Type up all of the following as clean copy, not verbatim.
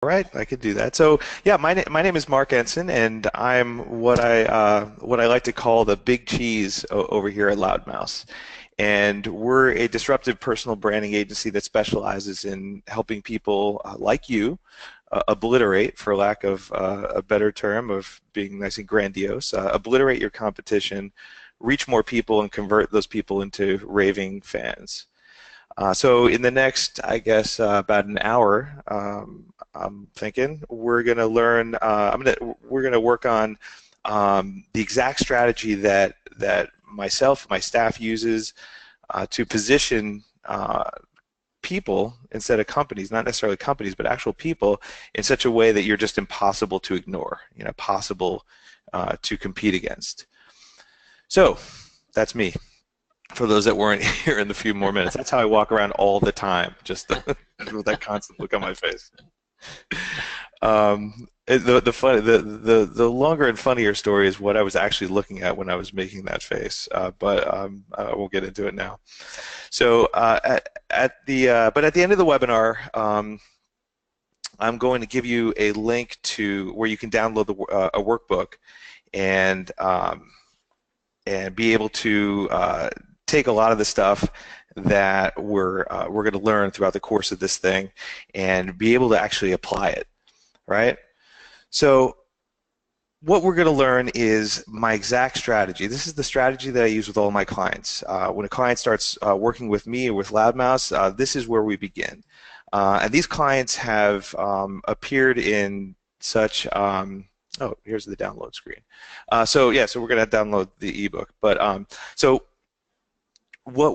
All right, I could do that. So yeah, my name is Marc Ensign, and I'm what I like to call the big cheese over here at Loudmouse. And we're a disruptive personal branding agency that specializes in helping people like you obliterate, for lack of a better term of being nice and grandiose, obliterate your competition, reach more people, and convert those people into raving fans. So in the next, I guess, about an hour, I'm thinking we're going to learn. We're going to work on the exact strategy that myself, my staff uses to position people instead of companies, not necessarily companies, but actual people, in such a way that you're just impossible to ignore, possible to compete against. So that's me. For those that weren't here in the few more minutes, that's how I walk around all the time, just with that constant look on my face. The longer and funnier story is what I was actually looking at when I was making that face, but I won't get into it now. So but at the end of the webinar, I'm going to give you a link to where you can download a workbook and be able to take a lot of the stuff that we're going to learn throughout the course of this thing and be able to actually apply it, right? So what we're going to learn is my exact strategy. This is the strategy that I use with all my clients. When a client starts working with me or with Loudmouse, this is where we begin. And these clients have appeared in such oh, here's the download screen. So yeah, so we're going to download the ebook. But so what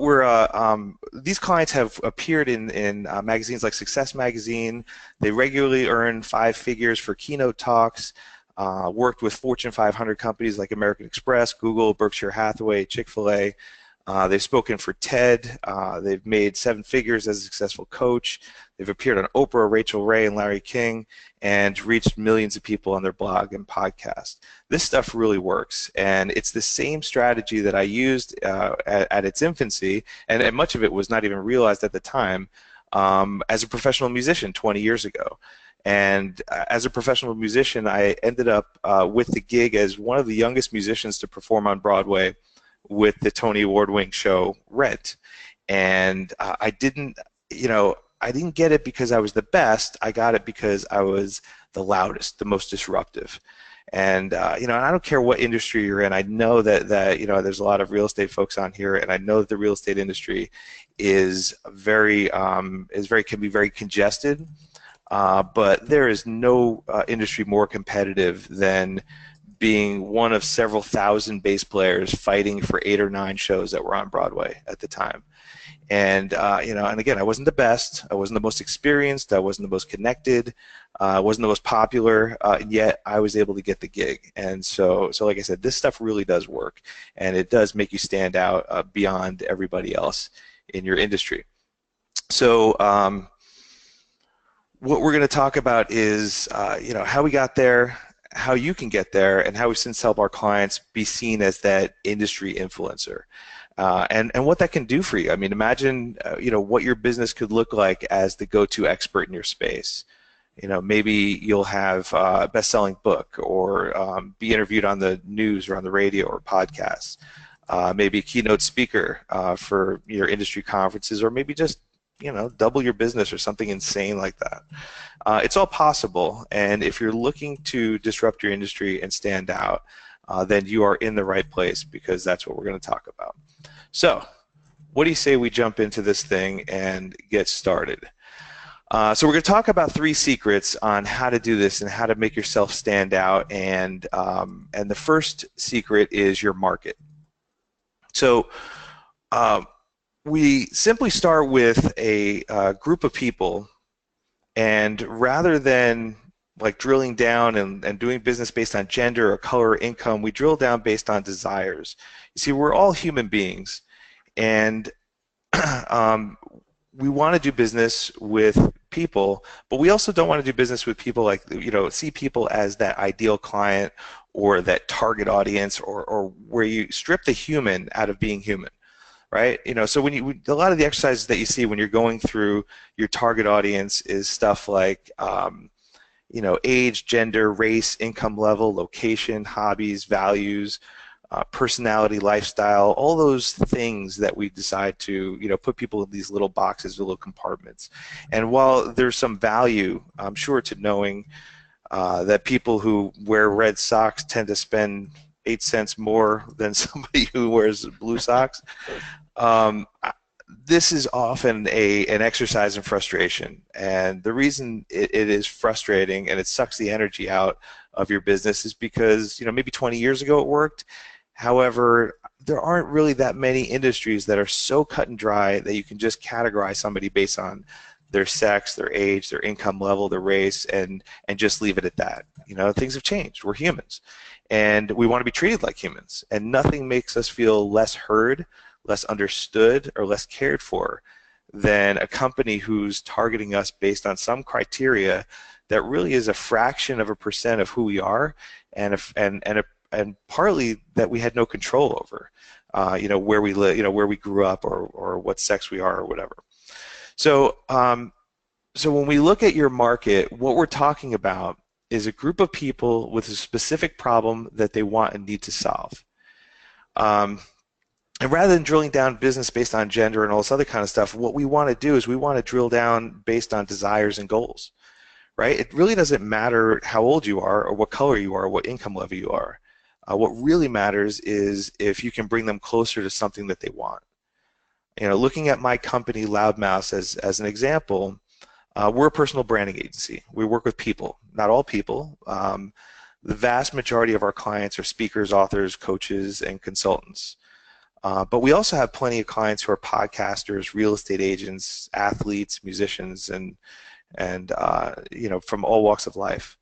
these clients have appeared in magazines like Success Magazine. They regularly earn 5 figures for keynote talks. Worked with Fortune 500 companies like American Express, Google, Berkshire Hathaway, Chick-fil-A. They've spoken for TED. They've made 7 figures as a successful coach. They've appeared on Oprah, Rachel Ray, and Larry King, and reached millions of people on their blog and podcast. This stuff really works, and it's the same strategy that I used at its infancy, and much of it was not even realized at the time, as a professional musician 20 years ago. And as a professional musician, I ended up with the gig as one of the youngest musicians to perform on Broadway with the Tony Award-winning show Rent. And I didn't get it because I was the best. I got it because I was the loudest, the most disruptive. And and I don't care what industry you're in. I know that there's a lot of real estate folks on here, and I know that the real estate industry is can be very congested. But there is no industry more competitive than being one of several thousand bass players fighting for 8 or 9 shows that were on Broadway at the time. And and again, I wasn't the best, I wasn't the most experienced, I wasn't the most connected, I wasn't the most popular, yet I was able to get the gig. And so like I said, this stuff really does work, and it does make you stand out beyond everybody else in your industry. So what we're going to talk about is how we got there, how you can get there, and how we since help our clients be seen as that industry influencer, and what that can do for you. I mean, imagine what your business could look like as the go-to expert in your space. Maybe you'll have a best-selling book, or be interviewed on the news or on the radio or podcasts. Maybe a keynote speaker for your industry conferences, or maybe just double your business or something insane like that. It's all possible, and if you're looking to disrupt your industry and stand out, then you are in the right place, because that's what we're going to talk about. So, what do you say we jump into this thing and get started? So we're going to talk about 3 secrets on how to do this and how to make yourself stand out, and the first secret is your market. So we simply start with a group of people, and rather than like drilling down and doing business based on gender or color or income, we drill down based on desires. You see, we're all human beings, and we want to do business with people, but we also don't want to do business with people like, see people as that ideal client or that target audience, or where you strip the human out of being human. Right? So when a lot of the exercises that you see when you're going through your target audience is stuff like age, gender, race, income level, location, hobbies, values, personality, lifestyle, all those things that we decide to, put people in these little boxes, little compartments. And while there's some value, I'm sure, to knowing that people who wear red socks tend to spend 8 cents more than somebody who wears blue socks, um, this is often an exercise in frustration. And the reason it is frustrating and it sucks the energy out of your business is because, maybe 20 years ago it worked. However, there aren't really that many industries that are so cut and dry that you can just categorize somebody based on their sex, their age, their income level, their race, and just leave it at that. Things have changed. We're humans, and we want to be treated like humans. And nothing makes us feel less heard, less understood, or less cared for than a company who's targeting us based on some criteria that really is a fraction of a percent of who we are, and partly that we had no control over, where we live, where we grew up, or what sex we are, or whatever. So, so when we look at your market, what we're talking about is a group of people with a specific problem that they want and need to solve. And rather than drilling down business based on gender and all this other kind of stuff, what we want to do is we want to drill down based on desires and goals, right? It really doesn't matter how old you are, or what color you are, or what income level you are. What really matters is if you can bring them closer to something that they want. Looking at my company, Loudmouse, as an example, we're a personal branding agency. We work with people, not all people. The vast majority of our clients are speakers, authors, coaches, and consultants. But we also have plenty of clients who are podcasters, real estate agents, athletes, musicians, and from all walks of life.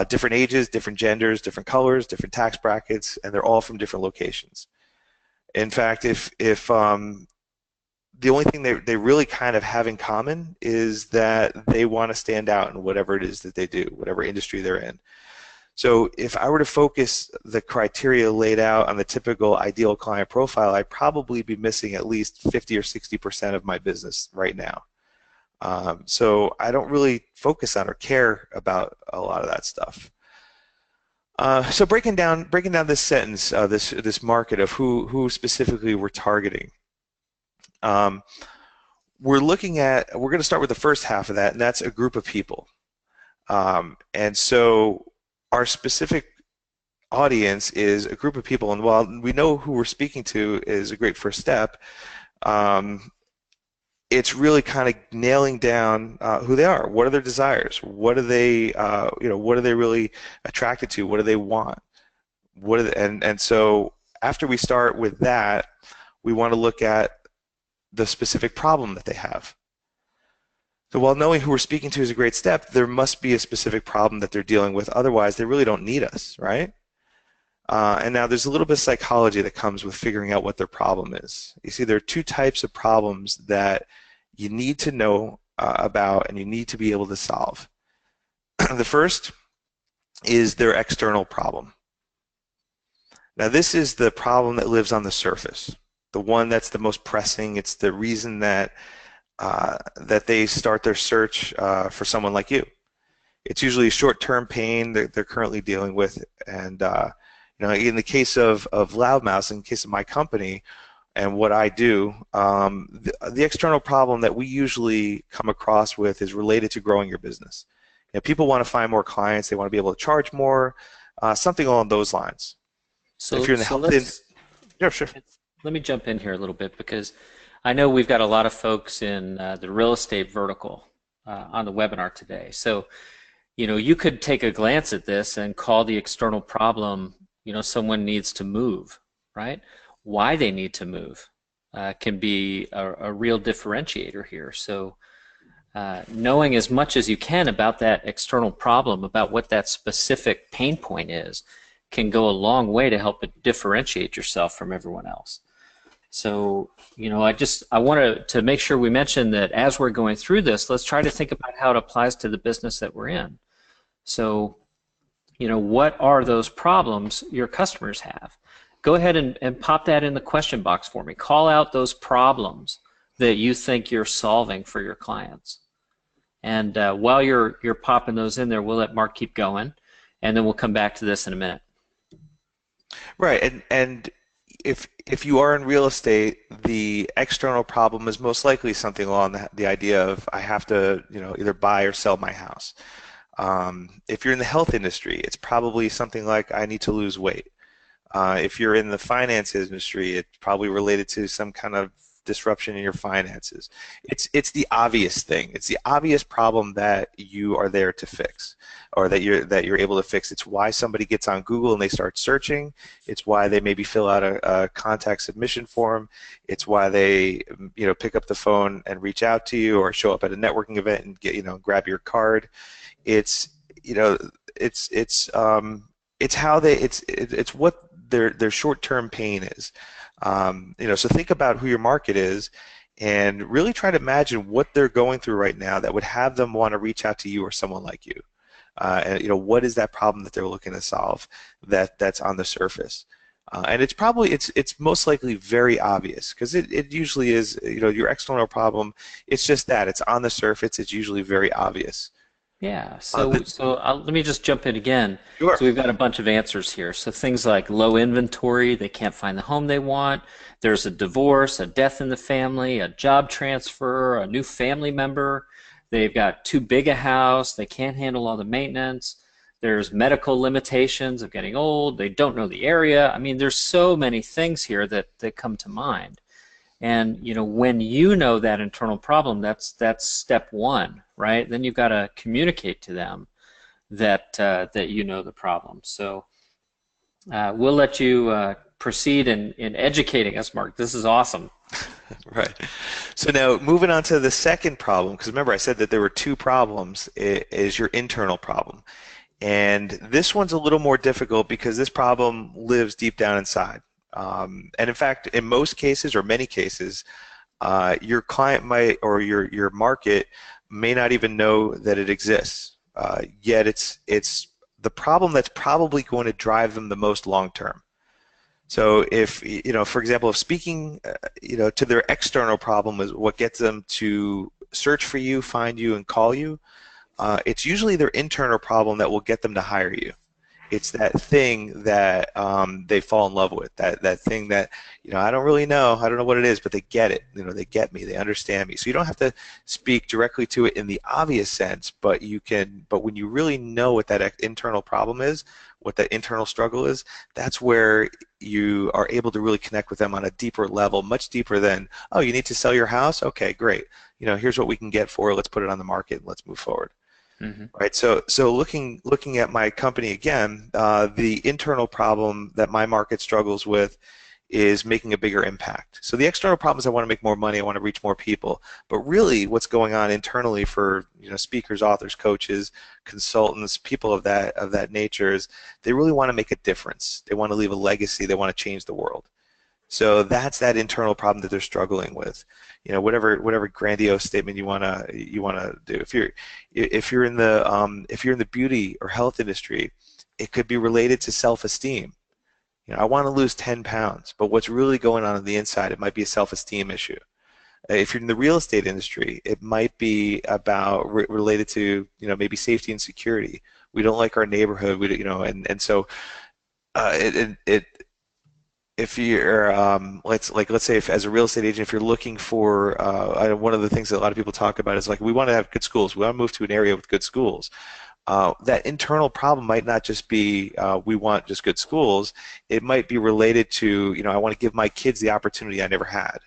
Different ages, different genders, different colors, different tax brackets, and they're all from different locations. In fact, if the only thing they really kind of have in common is that they want to stand out in whatever it is that they do, whatever industry they're in. So if I were to focus the criteria laid out on the typical ideal client profile, I'd probably be missing at least 50 or 60% of my business right now. So I don't really focus on or care about a lot of that stuff. So breaking down this sentence, this market of who specifically we're targeting. We're going to start with the first half of that, and that's a group of people. And so our specific audience is a group of people, and while we know who we're speaking to is a great first step, it's really kind of nailing down who they are. What are their desires? What are they, what are they really attracted to? What do they want? And so after we start with that, we want to look at the specific problem that they have. So while knowing who we're speaking to is a great step, there must be a specific problem that they're dealing with. Otherwise, they really don't need us, right? And now there's a little bit of psychology that comes with figuring out what their problem is. You see, there are two types of problems that you need to know about and you need to be able to solve. The first is their external problem. Now, this is the problem that lives on the surface, the one that's the most pressing. It's the reason that they start their search for someone like you. It's usually short-term pain that they're currently dealing with, and in the case of Loudmouse, in the case of my company and what I do, the external problem that we usually come across with is related to growing your business. People want to find more clients, they want to be able to charge more, something along those lines. So if you're in the health yeah, sure. Let me jump in here a little bit, because I know we've got a lot of folks in the real estate vertical on the webinar today. So, you could take a glance at this and call the external problem, someone needs to move, right? Why they need to move can be a real differentiator here. So knowing as much as you can about that external problem, about what that specific pain point is, can go a long way to help it differentiate yourself from everyone else. So, I wanted to make sure we mention that as we're going through this, let's try to think about how it applies to the business that we're in. So, what are those problems your customers have? Go ahead and pop that in the question box for me. Call out those problems that you think you're solving for your clients. And while you're popping those in there, we'll let Mark keep going, and then we'll come back to this in a minute. Right, and if you are in real estate, the external problem is most likely something along the idea of I have to, either buy or sell my house. If you're in the health industry, it's probably something like I need to lose weight. If you're in the finance industry, it's probably related to some kind of disruption in your finances. It's the obvious thing. It's the obvious problem that you are there to fix, or that you're able to fix. It's why somebody gets on Google and they start searching. It's why they maybe fill out a contact submission form. It's why they pick up the phone and reach out to you, or show up at a networking event and grab your card. It's you know it's how it's what their short-term pain is. So think about who your market is, and really try to imagine what they're going through right now that would have them want to reach out to you or someone like you. And what is that problem that they're looking to solve that's on the surface? And it's most likely very obvious, because it usually is. Your external problem, it's just that it's on the surface. It's usually very obvious. Yeah, Uh, the, let me just jump in again. sure. So we've got a bunch of answers here. So things like low inventory, they can't find the home they want. There's a divorce, a death in the family, a job transfer, a new family member. They've got too big a house. They can't handle all the maintenance. There's medical limitations of getting old. They don't know the area. I mean, there's so many things here that come to mind. And when you know that internal problem, that's step one, right? Then you've got to communicate to them that you know the problem. So we'll let you proceed in educating us, Mark. This is awesome. Right. So now moving on to the second problem, because remember I said that there were two problems, is your internal problem. And this one's a little more difficult because this problem lives deep down inside. And in fact, in most cases or many cases, your client might, or your market may not even know that it exists. Yet it's the problem that's probably going to drive them the most long term. So if, for example, if speaking, to their external problem is what gets them to search for you, find you, and call you, it's usually their internal problem that will get them to hire you. It's that thing that they fall in love with, that thing that, I don't really know, I don't know what it is, but they get it. They get me, they understand me. So you don't have to speak directly to it in the obvious sense, but when you really know what that internal problem is, what that internal struggle is, that's where you are able to really connect with them on a deeper level, much deeper than, oh, you need to sell your house? Okay, great. Here's what we can get for it. Let's put it on the market and let's move forward. Mm-hmm. Right. So looking at my company again, the internal problem that my market struggles with is making a bigger impact. So the external problem is I want to make more money, I want to reach more people. But really, what's going on internally for speakers, authors, coaches, consultants, people of that nature is they really want to make a difference. They want to leave a legacy. They want to change the world. So that's that internal problem that they're struggling with. Whatever grandiose statement you wanna do. If you're in the beauty or health industry, it could be related to self-esteem. I want to lose 10 pounds, but what's really going on the inside? It might be a self-esteem issue. If you're in the real estate industry, it might be about related to maybe safety and security. We don't like our neighborhood. And so it if you're let's say if as a real estate agent, if you're looking for one of the things that a lot of people talk about is like, we want to have good schools, we want to move to an area with good schools. That internal problem might not just be we want just good schools. It might be related to I want to give my kids the opportunity I never had,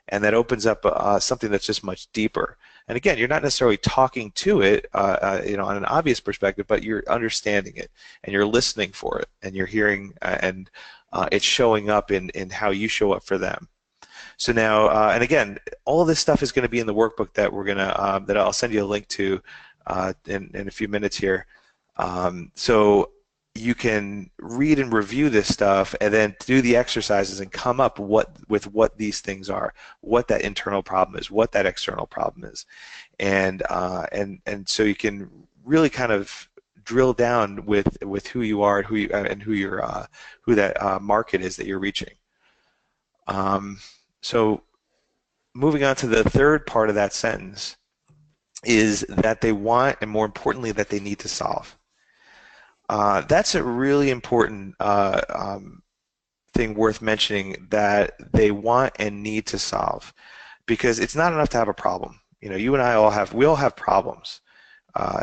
and that opens up something that's just much deeper. And again, you're not necessarily talking to it on an obvious perspective, but you're understanding it and you're listening for it and you're hearing and it's showing up in how you show up for them. So now, and again, all of this stuff is going to be in the workbook that we're gonna that I'll send you a link to in a few minutes here. So you can read and review this stuff, and then do the exercises and come up with what these things are, what that internal problem is, what that external problem is, and so you can really kind of drill down with who you are and who that market is that you're reaching. So moving on to the third part of that sentence is that they want, and more importantly, that they need to solve. That's a really important thing worth mentioning, that they want and need to solve, because it's not enough to have a problem. You know, you and I we all have problems.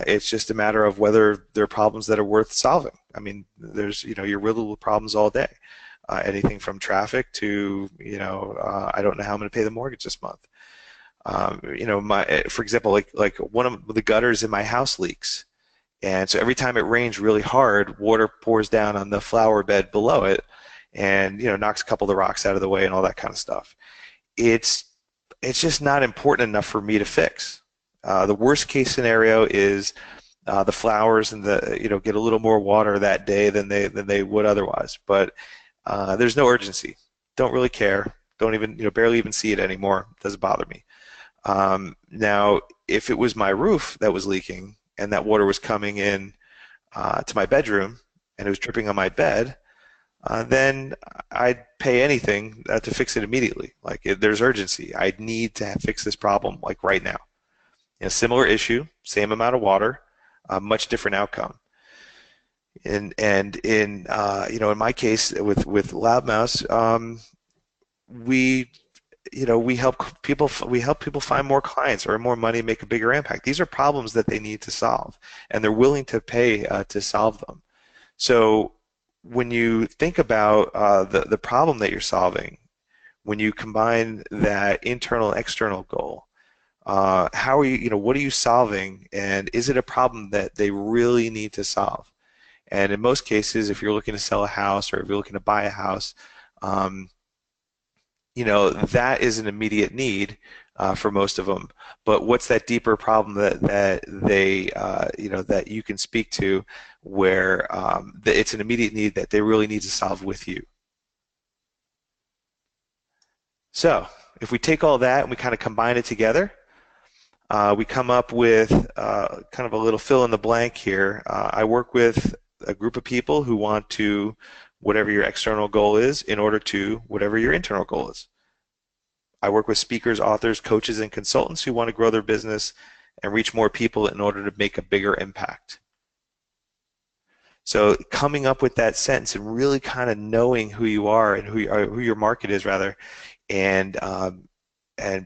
It's just a matter of whether they're problems that are worth solving. I mean, there's, you know, you're riddled with problems all day. Anything from traffic to, you know, I don't know how I'm going to pay the mortgage this month. You know, for example, like one of the gutters in my house leaks. And so every time it rains really hard, water pours down on the flower bed below it and, you know, knocks a couple of the rocks out of the way and all that kind of stuff. It's just not important enough for me to fix. The worst case scenario is the flowers and the, you know, get a little more water that day than they would otherwise. But there's no urgency. Don't really care. Don't even, you know, barely even see it anymore. It doesn't bother me. Now, if it was my roof that was leaking and that water was coming in to my bedroom and it was dripping on my bed, then I'd pay anything to fix it immediately. Like, there's urgency. I need to fix this problem like right now. You know, similar issue, same amount of water, much different outcome. And in you know, in my case with Loudmouse, we, you know, we help people find more clients, earn more money, make a bigger impact. These are problems that they need to solve, and they're willing to pay to solve them. So when you think about the problem that you're solving, when you combine that internal and external goal, how are you, you know, what are you solving, and is it a problem that they really need to solve? And in most cases, if you're looking to sell a house or if you're looking to buy a house, you know, that is an immediate need for most of them. But what's that deeper problem that they, you know, that you can speak to, where it's an immediate need that they really need to solve with you? So if we take all that and we kind of combine it together, we come up with kind of a little fill in the blank here. I work with a group of people who want to, whatever your external goal is, in order to whatever your internal goal is. I work with speakers, authors, coaches, and consultants who want to grow their business and reach more people in order to make a bigger impact. So coming up with that sentence and really kind of knowing who you are and who your market is, rather, and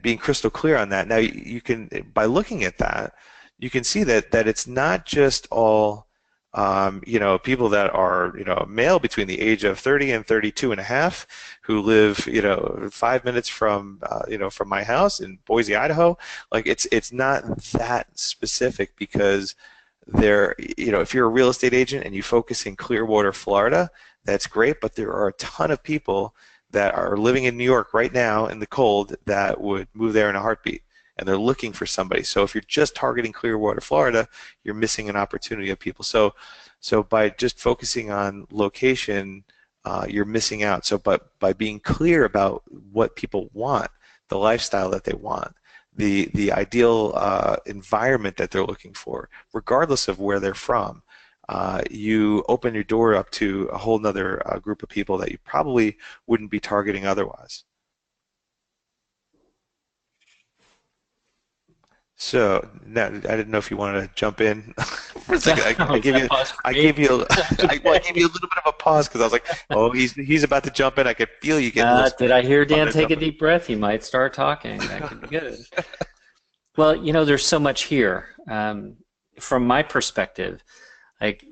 being crystal clear on that. Now you can, by looking at that, you can see that it's not just all you know, people that are, you know, male between the age of 30 and 32 and a half, who live, you know, 5 minutes from you know, from my house in Boise, Idaho. Like, it's not that specific, because there, you know, if you're a real estate agent and you focus in Clearwater, Florida, that's great, but there are a ton of people that are living in New York right now in the cold that would move there in a heartbeat, and they're looking for somebody. So if you're just targeting Clearwater, Florida, you're missing an opportunity of people. So by just focusing on location, you're missing out. So by being clear about what people want, the lifestyle that they want, the ideal environment that they're looking for, regardless of where they're from, you open your door up to a whole nother group of people that you probably wouldn't be targeting otherwise. So now, I didn't know if you wanted to jump in for a second. I gave you, I gave you, I gave you a little bit of a pause because I was like, oh, he's about to jump in. I could feel you getting. Did I hear Dan take a deep breath? He might start talking. That could be good. Well, you know, there's so much here. From my perspective, like,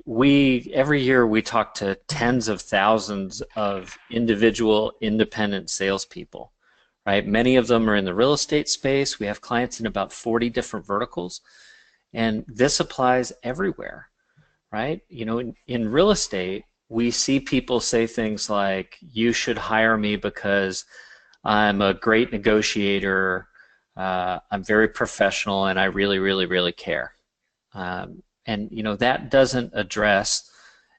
every year we talk to tens of thousands of individual independent salespeople. Right? Many of them are in the real estate space. We have clients in about 40 different verticals, and this applies everywhere, right? You know, in real estate, we see people say things like, you should hire me because I'm a great negotiator, I'm very professional, and I really, really, really care. And, you know, that doesn't address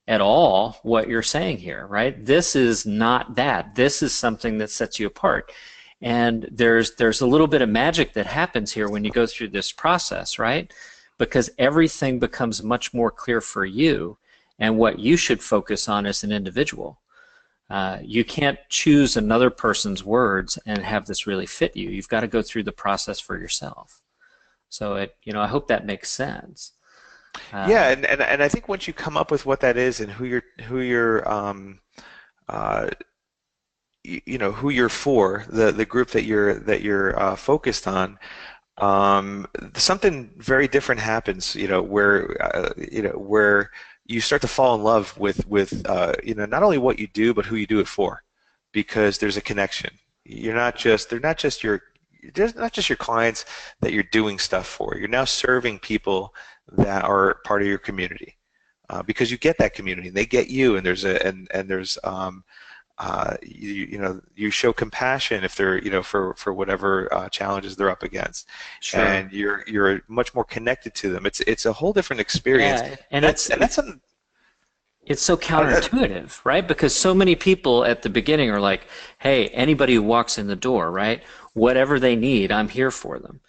at all what you're saying here, right? This is not that. This is something that sets you apart. And there's a little bit of magic that happens here when you go through this process, right? Because everything becomes much more clear for you and what you should focus on as an individual. You can't choose another person's words and have this really fit you. You've got to go through the process for yourself. So I hope that makes sense. Yeah, Uh, and I think once you come up with what that is and who you're uh, who you're for, the group that you're focused on, something very different happens, where you start to fall in love with not only what you do, but who you do it for, because there's a connection. They're not just your clients that you're doing stuff for. You're now serving people that are part of your community, because you get that community, and they get you, and there's you show compassion if they're for whatever challenges they're up against, sure. and you're much more connected to them. It's a whole different experience. Yeah, and That's something. it's so Uh, counterintuitive, right? Because so many people at the beginning are like, "Hey, anybody who walks in the door, right? Whatever they need, I'm here for them."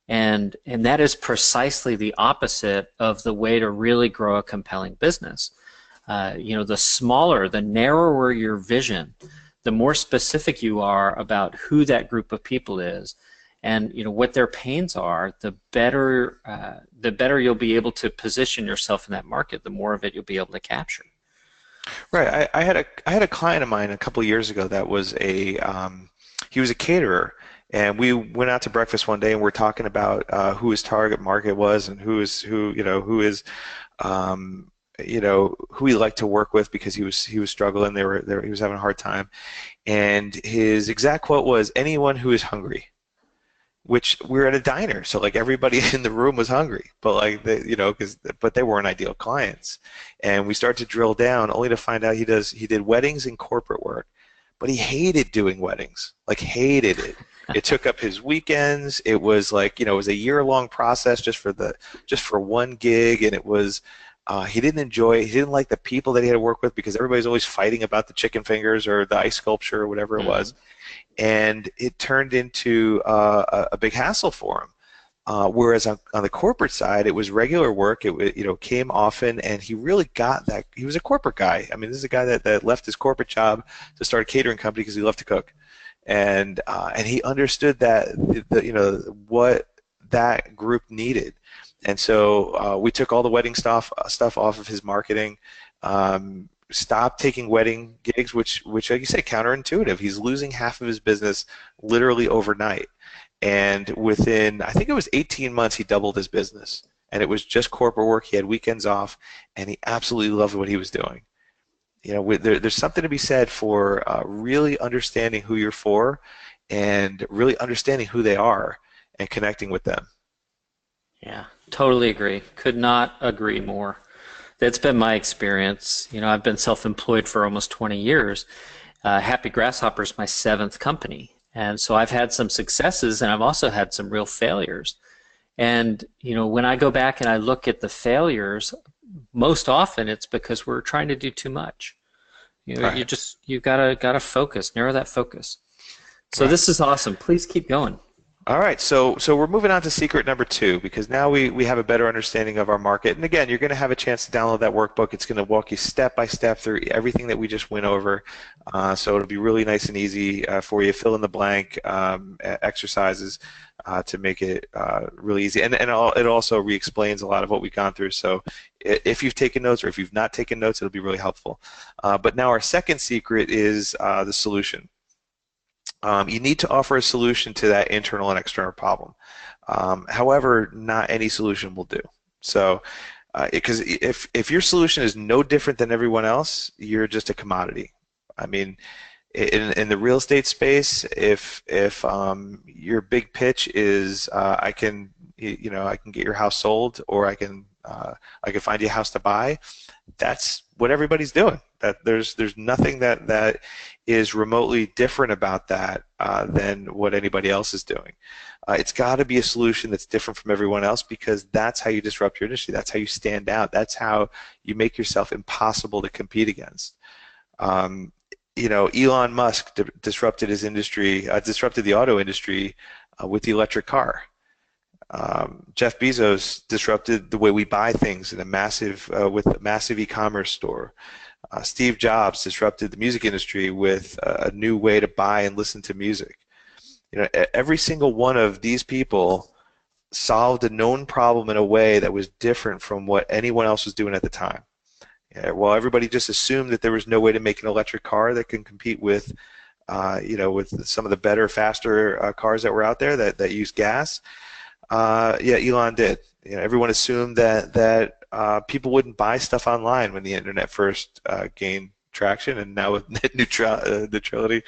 And that is precisely the opposite of the way to really grow a compelling business. The smaller, the narrower your vision, the more specific you are about who that group of people is, and what their pains are, the better you'll be able to position yourself in that market. The more of it you'll be able to capture. So, right. I had a client of mine a couple of years ago that was he was a caterer. And we went out to breakfast one day, and we're talking about who his target market was, and um, who he liked to work with, because he was struggling. He was having a hard time. And his exact quote was, "Anyone who is hungry." Which, we're at a diner, so like everybody in the room was hungry, but like but they weren't ideal clients. And we started to drill down, only to find out he did weddings and corporate work, but he hated doing weddings, like hated it. It took up his weekends. It was like, it was a year-long process just for one gig, and it was he didn't enjoy it. He didn't like the people that he had to work with, because everybody's always fighting about the chicken fingers or the ice sculpture or whatever it mhm. was, and it turned into a big hassle for him. Whereas on the corporate side, it was regular work. Came often, and he really got that. He was a corporate guy. I mean, this is a guy that left his corporate job to start a catering company because he loved to cook, and he understood that what that group needed. And so we took all the wedding stuff off of his marketing. Stopped taking wedding gigs, which like you say, counterintuitive. He's losing half of his business literally overnight. And within, I think it was 18 months, he doubled his business. And it was just corporate work. He had weekends off, and he absolutely loved what he was doing. There's something to be said for really understanding who you're for, and really understanding who they are, and connecting with them. Yeah, totally agree. Could not agree more. That's been my experience. I've been self-employed for almost 20 years. Happy Grasshopper is my seventh company. And so I've had some successes, and I've also had some real failures. And, when I go back and I look at the failures, most often it's because we're trying to do too much. Right. You gotta focus, narrow that focus. So Right. this is awesome. Please keep going. All right, so we're moving on to secret number two, because now we have a better understanding of our market. And again, you're going to have a chance to download that workbook. It's going to walk you step by step through everything that we just went over. So it'll be really nice and easy for you. Fill in the blank exercises to make it really easy. And it also re-explains a lot of what we've gone through. So if you've taken notes, or if you've not taken notes, it'll be really helpful. But now our second secret is the solution. You need to offer a solution to that internal and external problem. However, not any solution will do. So, because if your solution is no different than everyone else, you're just a commodity. I mean, in the real estate space, if your big pitch is I can get your house sold, or I can find you a house to buy, that's what everybody's doing. That there's nothing that is remotely different about that than what anybody else is doing. It's got to be a solution that's different from everyone else, because that's how you disrupt your industry. That's how you stand out. That's how you make yourself impossible to compete against. Um, Elon Musk disrupted his industry, disrupted the auto industry with the electric car. Jeff Bezos disrupted the way we buy things in with a massive e-commerce store. Steve Jobs disrupted the music industry with a new way to buy and listen to music. Every single one of these people solved a known problem in a way that was different from what anyone else was doing at the time. Yeah, well, everybody just assumed that there was no way to make an electric car that can compete with, with some of the better, faster cars that were out there that use gas. Yeah, Elon did. Everyone assumed that people wouldn't buy stuff online when the internet first gained traction, and now with net neutrality,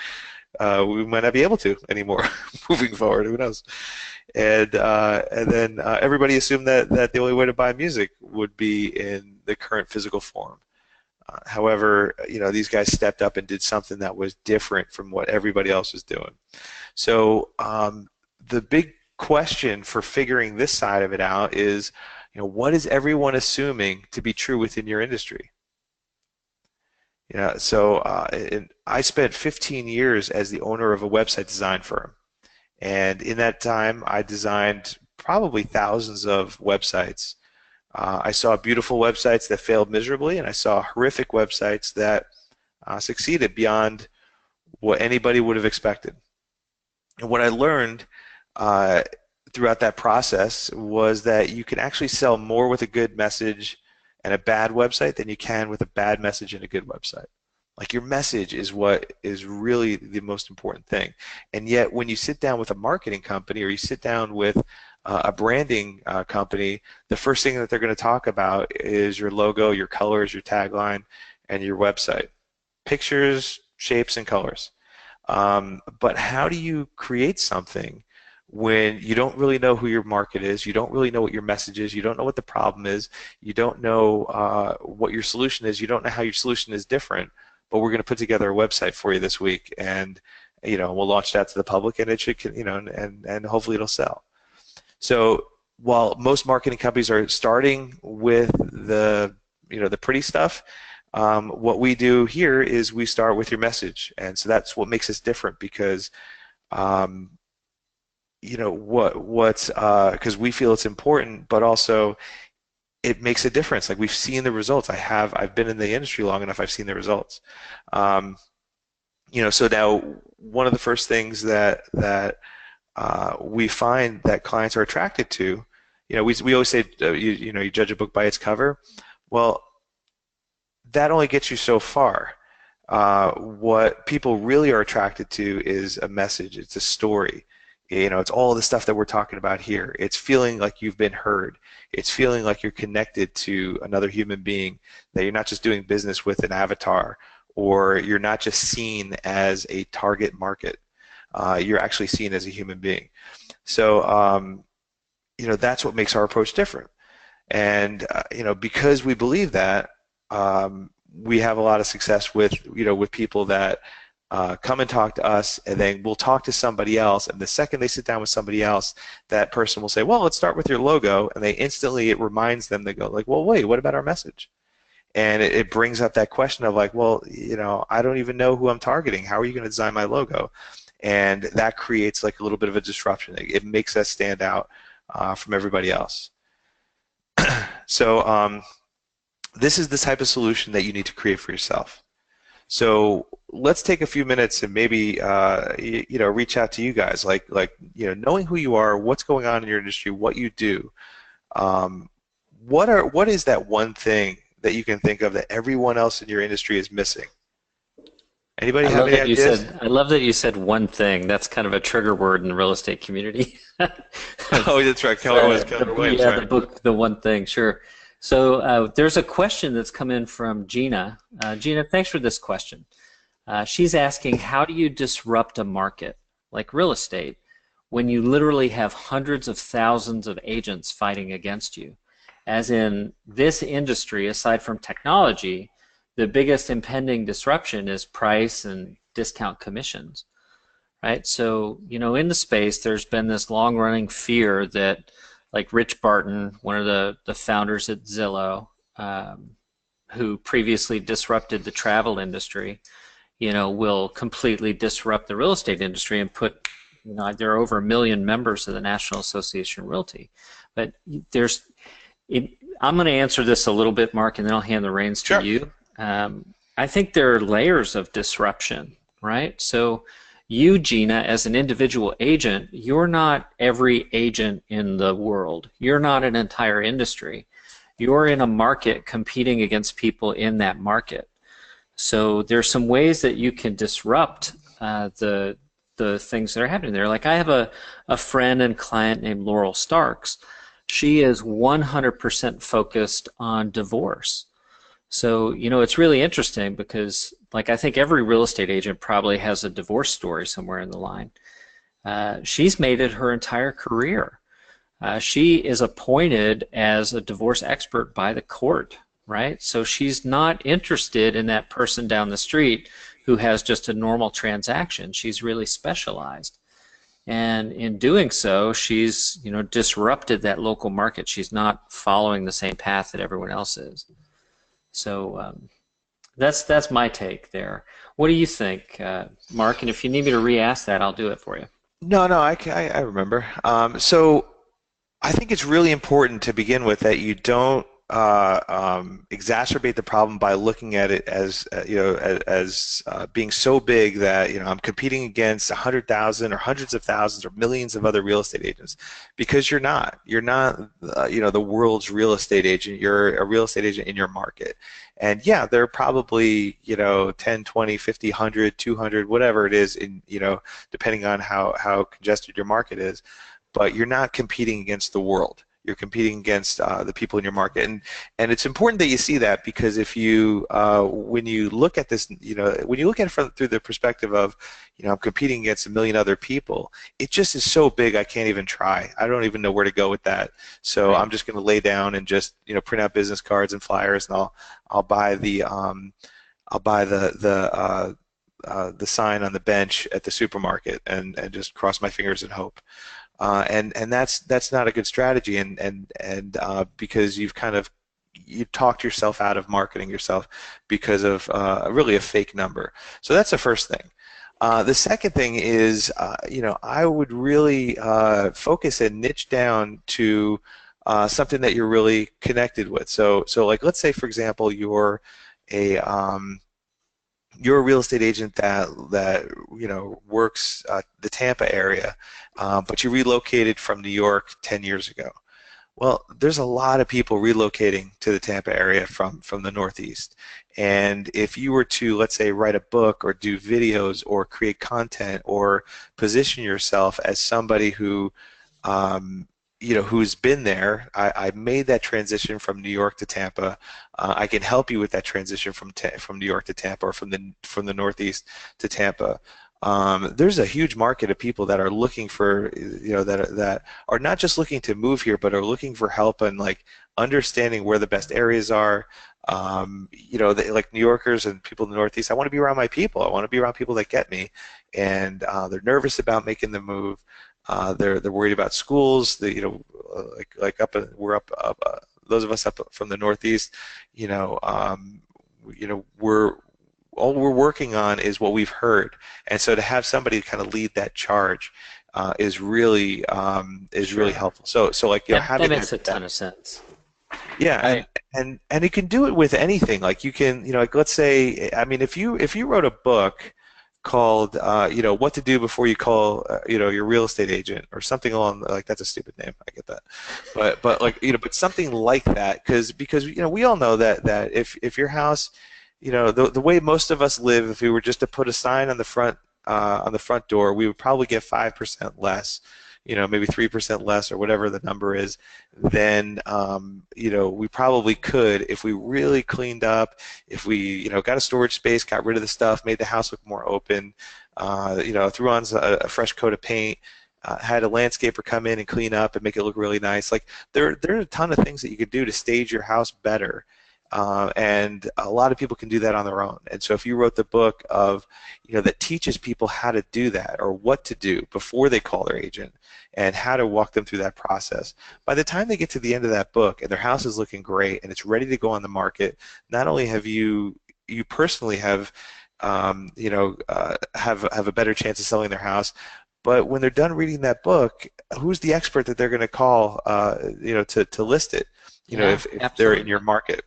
we might not be able to anymore moving forward. Who knows? And then everybody assumed that the only way to buy music would be in the current physical form. However, these guys stepped up and did something that was different from what everybody else was doing. So the big question for figuring this side of it out is, what is everyone assuming to be true within your industry? So I spent 15 years as the owner of a website design firm. And in that time, I designed probably thousands of websites. I saw beautiful websites that failed miserably, and I saw horrific websites that succeeded beyond what anybody would have expected. And what I learned throughout that process was that you can actually sell more with a good message and a bad website than you can with a bad message and a good website. Like, your message is what is really the most important thing. And yet when you sit down with a marketing company or you sit down with a branding company, the first thing that they're going to talk about is your logo, your colors, your tagline, and your website. Pictures, shapes, and colors. But how do you create something when you don't really know who your market is, you don't really know what your message is, you don't know what the problem is, you don't know what your solution is, you don't know how your solution is different, but we're going to put together a website for you this week, and we'll launch that to the public, and it should, and hopefully it'll sell. So while most marketing companies are starting with the pretty stuff, what we do here is we start with your message, and so that's what makes us different, because because we feel it's important, but also it makes a difference. Like, we've seen the results. I've been in the industry long enough. I've seen the results. So now one of the first things that we find that clients are attracted to, we always say, you judge a book by its cover. Well, that only gets you so far. What people really are attracted to is a message. It's a story. It's all the stuff that we're talking about here. It's feeling like you've been heard. It's feeling like you're connected to another human being, that you're not just doing business with an avatar, or you're not just seen as a target market. You're actually seen as a human being. So, that's what makes our approach different. And, because we believe that, we have a lot of success with people that come and talk to us, and then we'll talk to somebody else, and the second they sit down with somebody else, that person will say, well, let's start with your logo, and it reminds them, they go like, well, wait, what about our message? And it brings up that question of like, well, I don't even know who I'm targeting. How are you going to design my logo? And that creates like a little bit of a disruption. It makes us stand out from everybody else. So this is the type of solution that you need to create for yourself. So let's take a few minutes and maybe reach out to you guys, like knowing who you are, what's going on in your industry, what you do. What is that one thing that you can think of that everyone else in your industry is missing? Anybody have any ideas? I love that you said one thing. That's kind of a trigger word in the real estate community. Oh, that's right. Keller Williams. Yeah, right. the book, The One Thing, sure. So there's a question that's come in from Gina. Gina, thanks for this question. She's asking, how do you disrupt a market like real estate when you literally have hundreds of thousands of agents fighting against you? As in this industry, aside from technology, the biggest impending disruption is price and discount commissions, right? So, in the space, there's been this long-running fear that, like Rich Barton, one of the founders at Zillow, who previously disrupted the travel industry, will completely disrupt the real estate industry and put, there are over 1 million members of the National Association of Realty. But I'm going to answer this a little bit, Mark, and then I'll hand the reins to you. I think there are layers of disruption, right? So you, Gina, as an individual agent, you're not every agent in the world. You're not an entire industry. You're in a market competing against people in that market. So there's some ways that you can disrupt the things that are happening there. Like I have a friend and client named Laurel Starks. She is 100% focused on divorce. So, it's really interesting because, like, I think every real estate agent probably has a divorce story somewhere in the line. She's made it her entire career. She is appointed as a divorce expert by the court, right? So she's not interested in that person down the street who has just a normal transaction. She's really specialized. And in doing so, she's, disrupted that local market. She's not following the same path that everyone else is. So that's my take there. What do you think, Mark? And if you need me to re-ask that, I'll do it for you. No, no, I remember. So I think it's really important to begin with that you don't exacerbate the problem by looking at it as being so big that I'm competing against 100,000 or hundreds of thousands or millions of other real estate agents, because you're not. You're not the world's real estate agent. You're a real estate agent in your market. And yeah, there are probably 10, 20, 50, 100, 200, whatever it is in depending on how congested your market is, but you're not competing against the world. You're competing against the people in your market, and it's important that you see that, because if you when you look at this, when you look at it through the perspective of, I'm competing against a million other people, it just is so big I can't even try. I don't even know where to go with that. So Right. I'm just going to lay down and just print out business cards and flyers, and I'll buy the sign on the bench at the supermarket and just cross my fingers and hope. And that's not a good strategy, and because you talked yourself out of marketing yourself because of really a fake number. So that's the first thing. The second thing is, I would really focus and niche down to something that you're really connected with. So like, let's say, for example, a you're a real estate agent that works the Tampa area, but you relocated from New York 10 years ago. Well, there's a lot of people relocating to the Tampa area from the Northeast. And if you were to, let's say, write a book or do videos or create content or position yourself as somebody who's been there, I made that transition from New York to Tampa. I can help you with that transition from New York to Tampa, or from the Northeast to Tampa. There's a huge market of people that are looking for, that are not just looking to move here, but are looking for help and like understanding where the best areas are. Like New Yorkers and people in the Northeast, I want to be around my people. I want to be around people that get me, and they're nervous about making the move. They're worried about schools. We're up, those of us up from the Northeast, we're all we're working on is what we've heard, and so to have somebody kind of lead that charge is really Sure. helpful. So like That having makes a ton of sense. yeah, I and you can do it with anything. Like you can, like, let's say, I mean, if you wrote a book called what to do before you call your real estate agent, or something along, like, that's a stupid name, I get that, but like, but something like that, because we all know that if your house, the way most of us live, if we were just to put a sign on the front door, we would probably get 5% less, maybe 3% less, or whatever the number is, then we probably could, if we really cleaned up, if we got a storage space, got rid of the stuff, made the house look more open, threw on a fresh coat of paint, had a landscaper come in and clean up and make it look really nice. Like, there are a ton of things that you could do to stage your house better. And a lot of people can do that on their own. And so if you wrote the book that teaches people how to do that, or what to do before they call their agent, and how to walk them through that process, by the time they get to the end of that book and their house is looking great and it's ready to go on the market, not only have you personally have have a better chance of selling their house, but when they're done reading that book, who's the expert that they're going to call to list it, Yeah, if they're in your absolutely. market.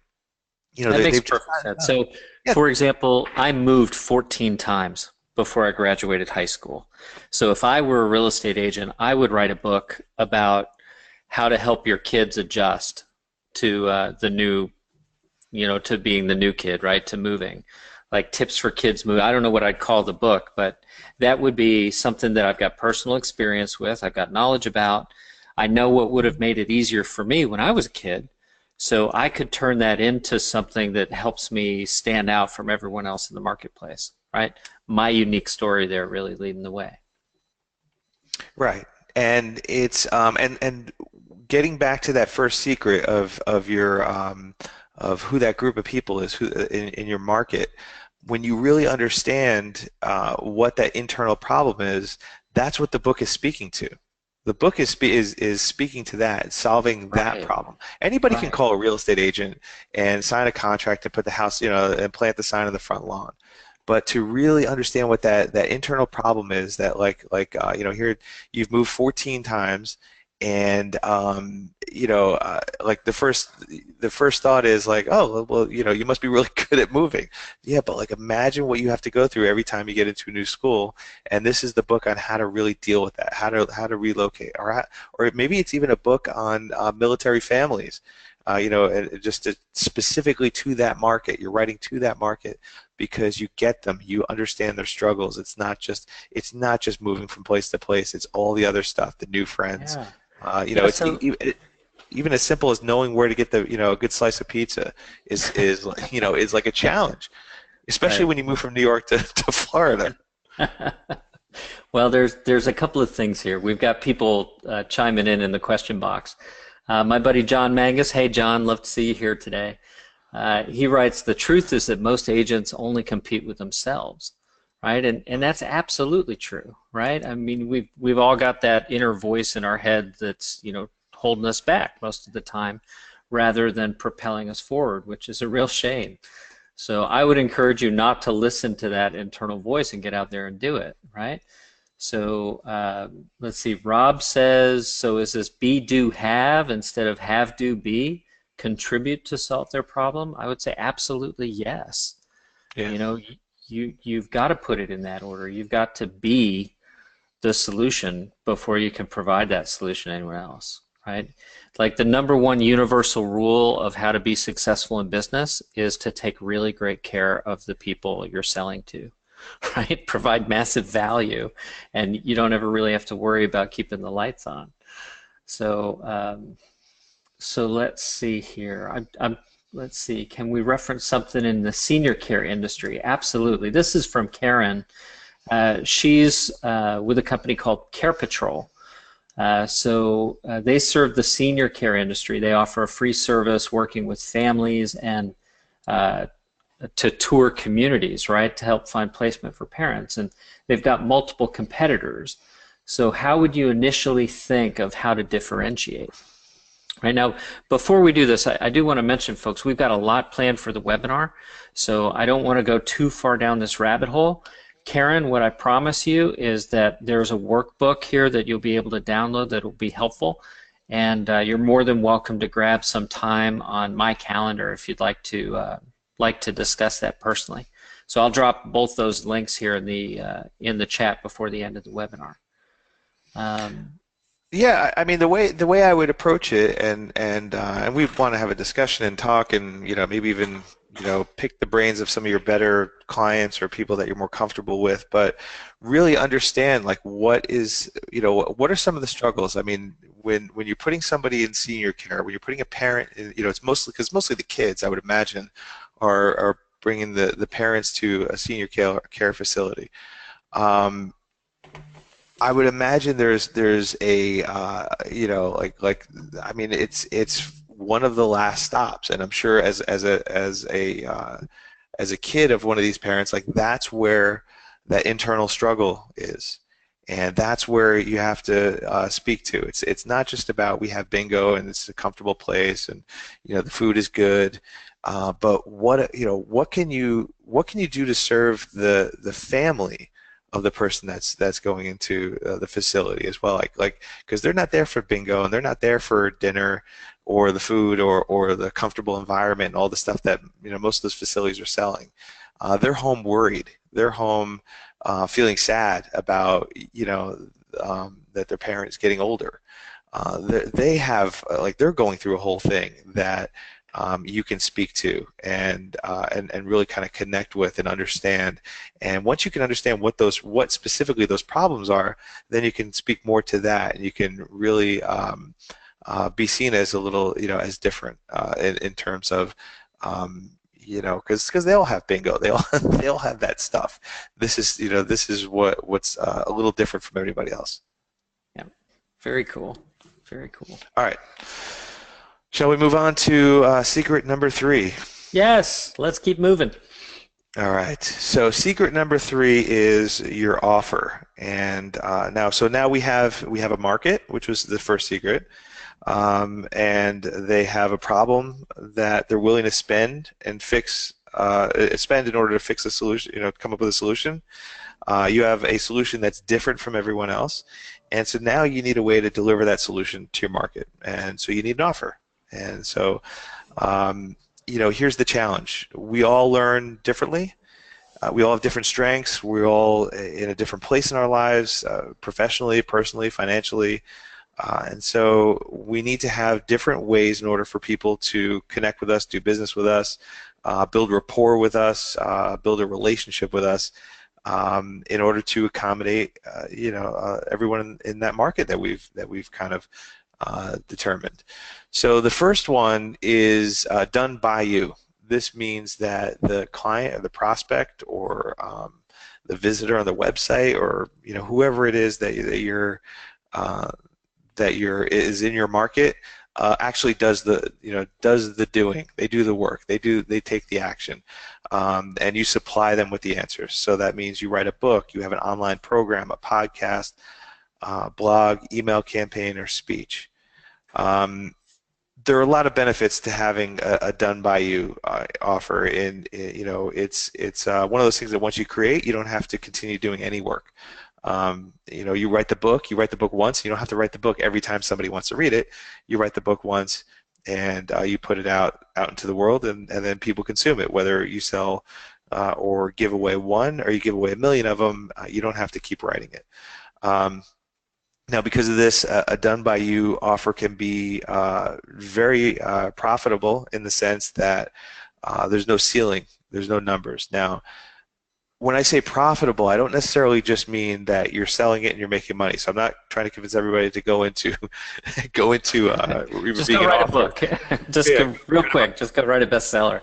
That makes They've just perfect sense. not. So, Yeah. for example, I moved 14 times. before I graduated high school. So if I were a real estate agent, I would write a book about how to help your kids adjust to the new, to being the new kid, right? To moving, like tips for kids move. I don't know what I'd call the book, but that would be something that I've got personal experience with. I've got knowledge about. I know what would have made it easier for me when I was a kid, so I could turn that into something that helps me stand out from everyone else in the marketplace, right? My unique story there really leading the way. Right. And it's and getting back to that first secret of your of who that group of people is who in your market, when you really understand what that internal problem is, that's what the book is speaking to. The book is speaking to that, solving that Right, problem. Anybody can right. call a real estate agent and sign a contract and put the house, and plant the sign on the front lawn. But to really understand what that internal problem is, that here you've moved 14 times, and like the first thought is like, oh well, you must be really good at moving. Yeah, but like imagine what you have to go through every time you get into a new school, and this is the book on how to really deal with that, how to relocate, or maybe it's even a book on military families. And just specifically to that market. You're writing to that market because you get them, you understand their struggles. It's not just moving from place to place. It's all the other stuff, the new friends. Yeah. Yeah, It's so even as simple as knowing where to get a good slice of pizza is like a challenge, especially right. when you move from New York to Florida. Well, there's a couple of things here. We've got people chiming in the question box. My buddy John Mangus, hey John, love to see you here today. He writes, the truth is that most agents only compete with themselves, right? And that's absolutely true, right? I mean, we've all got that inner voice in our head that's, holding us back most of the time rather than propelling us forward, which is a real shame. So I would encourage you not to listen to that internal voice and get out there and do it, right? So let's see. Rob says, so is this be, do, have instead of have, do, be contribute to solve their problem? I would say absolutely yes. Yeah. You know, you've got to put it in that order. You've got to be the solution before you can provide that solution to anyone else, right? Like the number one universal rule of how to be successful in business is to take really great care of the people you're selling to. Right? Provide massive value, and you don't ever really have to worry about keeping the lights on. So, so let's see here. Let's see. Can we reference something in the senior care industry? Absolutely. This is from Karen. She's with a company called Care Patrol. They serve the senior care industry. They offer a free service working with families and to tour communities, right, to help find placement for parents. And they've got multiple competitors. So how would you initially think of how to differentiate? Right now, before we do this, I do want to mention, folks, we've got a lot planned for the webinar, so I don't want to go too far down this rabbit hole. Karen, what I promise you is that there's a workbook here that you'll be able to download that will be helpful, and you're more than welcome to grab some time on my calendar if you'd like to discuss that personally. So I'll drop both those links here in the chat before the end of the webinar. Yeah, I mean the way I would approach it, and we want to have a discussion and talk, and maybe even pick the brains of some of your better clients or people that you're more comfortable with, but really understand like what are some of the struggles. I mean, when you're putting somebody in senior care, when you're putting a parent in, it's mostly the kids, I would imagine, are bringing the parents to a senior care facility. I would imagine there's a I mean it's one of the last stops, and I'm sure as a kid of one of these parents, like that's where that internal struggle is, and that's where you have to speak to. It's not just about we have bingo and it's a comfortable place and the food is good, but what can you do to serve the family of the person that's going into the facility as well, like because they're not there for bingo and they're not there for dinner or the food or the comfortable environment and all the stuff that most of those facilities are selling. They're home worried. they're home feeling sad about, that their parent is getting older. They have like they're going through a whole thing that you can speak to and really kind of connect with and understand. And once you can understand what specifically those problems are, then you can speak more to that, and you can really be seen as a little, as different in terms of, because they all have bingo, they all they all have that stuff. This is what's a little different from everybody else. Yeah. Very cool. Very cool. All right. Shall we move on to secret number 3? Yes, let's keep moving. All right. So secret number 3 is your offer, and now we have a market, which was the first secret, and they have a problem that they're willing to spend and spend in order to fix a solution. Come up with a solution. You have a solution that's different from everyone else, and so now you need a way to deliver that solution to your market, and so you need an offer. And so, here's the challenge. We all learn differently. We all have different strengths. We're all in a different place in our lives, professionally, personally, financially. And so we need to have different ways in order for people to connect with us, do business with us, build rapport with us, build a relationship with us, in order to accommodate, everyone in that market that we've kind of determined. So the first one is done by you. This means that the client or the prospect or the visitor on the website, or whoever it is that you're is in your market, actually does the doing. They do the work. They take the action, and you supply them with the answers. So that means you write a book, you have an online program, a podcast, blog, email campaign, or speech. There are a lot of benefits to having a done by you offer. It's one of those things that once you create, you don't have to continue doing any work. You write the book once. You don't have to write the book every time somebody wants to read it. You write the book once, and you put it out into the world, and then people consume it. Whether you sell or give away one, or you give away 1,000,000 of them, you don't have to keep writing it. Now, because of this, a done-by-you offer can be very profitable in the sense that there's no ceiling, there's no numbers. Now, when I say profitable, I don't necessarily just mean that you're selling it and you're making money. So I'm not trying to convince everybody to go into Just being go an write a author. book. Real quick, just go write a bestseller.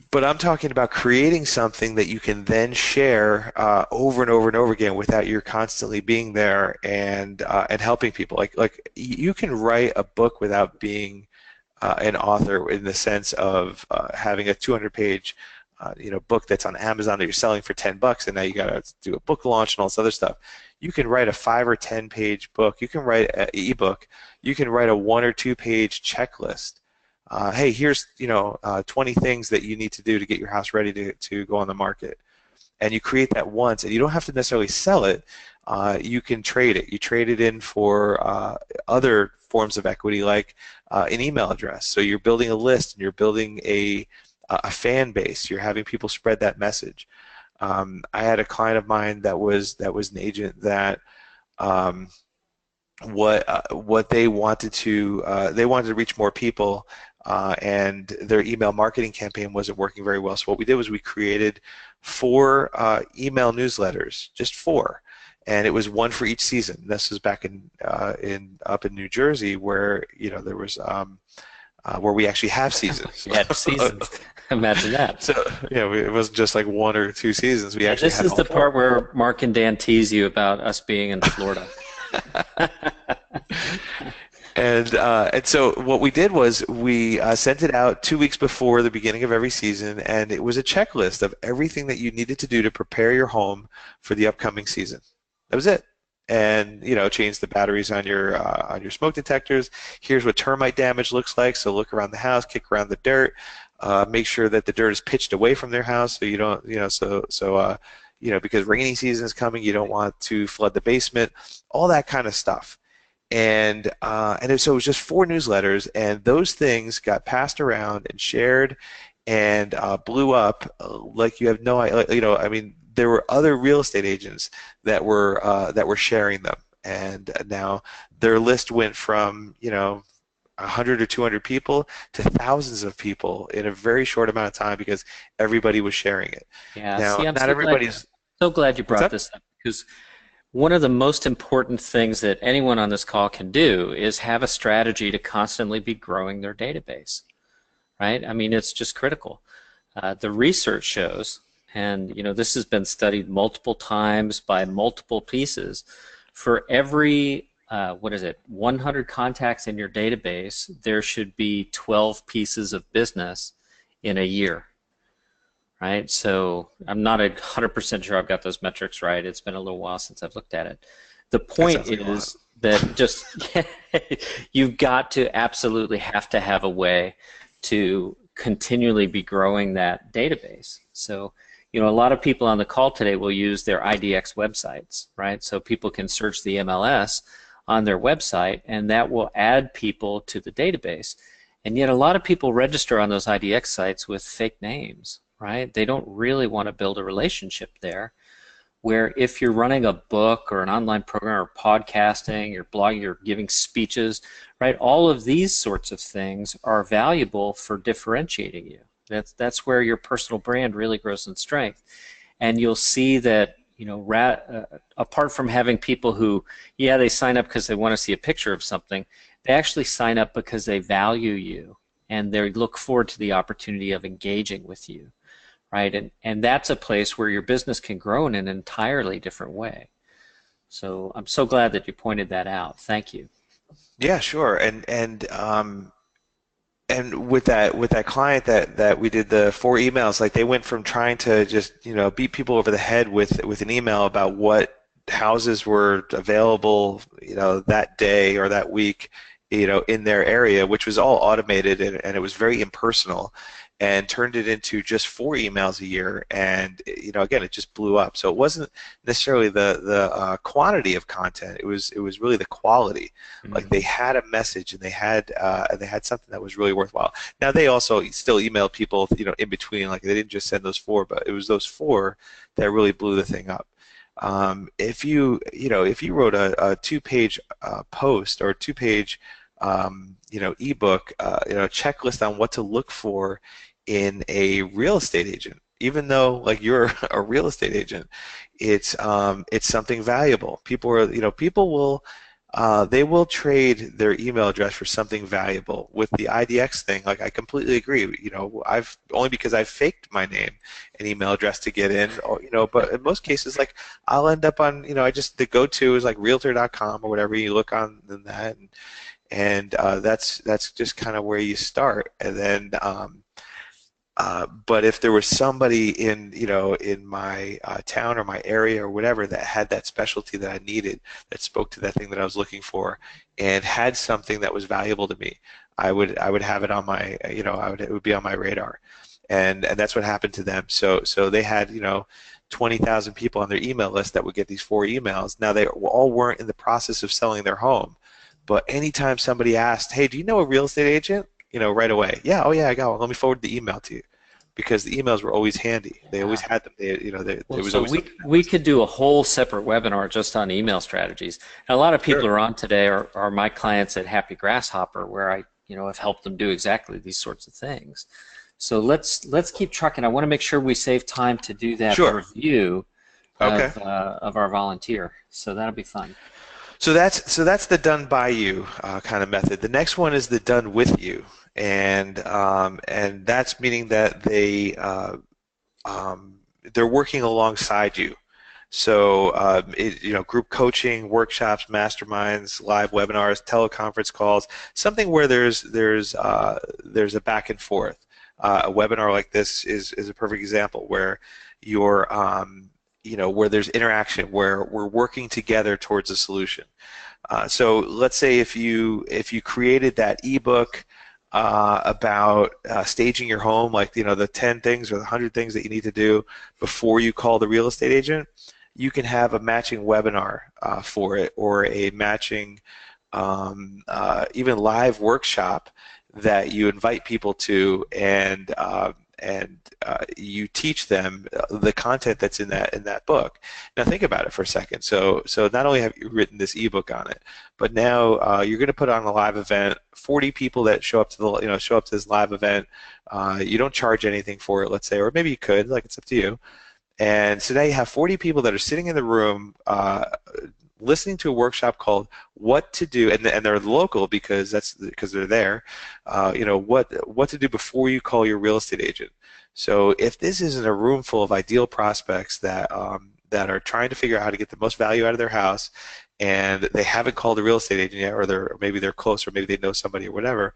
But I'm talking about creating something that you can then share over and over and over again without you constantly being there and helping people. Like you can write a book without being an author, in the sense of having a 200-page book that's on Amazon that you're selling for $10, and now you got to do a book launch and all this other stuff. You can write a 5 or 10-page book. You can write an ebook. You can write a 1 or 2-page checklist. Hey, here's 20 things that you need to do to get your house ready to go on the market, and you create that once, and you don't have to necessarily sell it. You can trade it. You trade it in for other forms of equity, like an email address. So you're building a list, and you're building a fan base. You're having people spread that message. I had a client of mine that was an agent that what they wanted to reach more people, and their email marketing campaign wasn't working very well. So what we did was we created 4 email newsletters, just 4, and it was one for each season. This was back up in New Jersey, where there was where we actually have seasons. We had seasons. Imagine that. So it wasn't just like 1 or 2 seasons. We actually this had is all the 4. part where Mark and Dan tease you about us being in Florida. And so what we did was we sent it out 2 weeks before the beginning of every season, and it was a checklist of everything that you needed to do to prepare your home for the upcoming season. That was it. And change the batteries on your smoke detectors. Here's what termite damage looks like. So look around the house, kick around the dirt, make sure that the dirt is pitched away from their house, so you don't because rainy season is coming, you don't want to flood the basement, all that kind of stuff. And so it was just 4 newsletters, and those things got passed around and shared and blew up like you have no idea. I mean, there were other real estate agents that were sharing them, and now their list went from 100 or 200 people to thousands of people in a very short amount of time because everybody was sharing it. Yeah, Now, see, I'm not so everybody's. glad you What's brought up? this up because one of the most important things that anyone on this call can do is have a strategy to constantly be growing their database, right? I mean, it's just critical. The research shows, and this has been studied multiple times by multiple pieces, for every, what is it, 100 contacts in your database, there should be 12 pieces of business in a year. Right? So I'm not 100% sure I've got those metrics right. It's been a little while since I've looked at it. The That point sounds like a lot. is that just you've got to absolutely have to have a way to continually be growing that database. So, a lot of people on the call today will use their IDX websites, right? So people can search the MLS on their website, and that will add people to the database. And yet a lot of people register on those IDX sites with fake names, right? They don't really want to build a relationship there. Where if you're running a book or an online program or podcasting, you're blogging, you're giving speeches, right? All of these sorts of things are valuable for differentiating you. That's where your personal brand really grows in strength. And you'll see that, apart from having people who, yeah, they sign up because they want to see a picture of something, they actually sign up because they value you and they look forward to the opportunity of engaging with you. Right, and that's a place where your business can grow in an entirely different way. So I'm so glad that you pointed that out. Thank you. Yeah, sure. And with that client that we did the 4 emails, like they went from trying to just beat people over the head with an email about what houses were available that day or that week in their area, which was all automated, and it was very impersonal, and turned it into just 4 emails a year, and again, it just blew up. So it wasn't necessarily the quantity of content, it was really the quality. Like they Hmm. had a message, and they had something that was really worthwhile. Now they also still emailed people in between, like they didn't just send those 4, but it was those 4 that really blew the thing up. If you wrote a 2-page post or a 2-page ebook, checklist on what to look for in a real estate agent, even though like you're a real estate agent, it's something valuable. People will they will trade their email address for something valuable. With the IDX thing, like I completely agree. I've only because I faked my name and email address to get in, or but in most cases, like I'll end up on, the go-to is like realtor.com or whatever. You look on that, and that's just kind of where you start, and then. But if there was somebody in my town or my area or whatever that had that specialty that I needed, that spoke to that thing that I was looking for, and had something that was valuable to me, I would have it on my, it would be on my radar, and that's what happened to them. So they had 20,000 people on their email list that would get these 4 emails. Now they all weren't in the process of selling their home, but anytime somebody asked, "Hey, do you know a real estate agent?" Right away, yeah, oh yeah, I got one. Let me forward the email to you, because the emails were always handy. They always Yeah. had them. Well, There was so always we something that we was. could do a whole separate webinar just on email strategies. And a lot of people Sure. who are on today are my clients at Happy Grasshopper, where I have helped them do exactly these sorts of things. So let's keep trucking. I want to make sure we save time to do that Sure. review Okay. of our volunteer. So that'll be fun. So that's the done by you kind of method. The next one is the done with you, and that's meaning that they're working alongside you. So, group coaching, workshops, masterminds, live webinars, teleconference calls, something where there's a back and forth. A webinar like this is a perfect example where you're where there's interaction, where we're working together towards a solution. So let's say if you created that ebook about staging your home, like the 10 things or the 100 things that you need to do before you call the real estate agent, you can have a matching webinar for it, or a matching even live workshop that you invite people to, you teach them the content that's in that book. Now think about it for a second. So not only have you written this ebook on it, but now you're going to put on a live event. 40 people that show up to the show up to this live event. You don't charge anything for it, let's say, or maybe you could. Like, it's up to you. And so now you have 40 people that are sitting in the room listening to a workshop called "What to Do," and they're local because they're there. What to do before you call your real estate agent. So if this isn't a room full of ideal prospects that are trying to figure out how to get the most value out of their house, and they haven't called a real estate agent yet, or maybe they're close, or maybe they know somebody or whatever.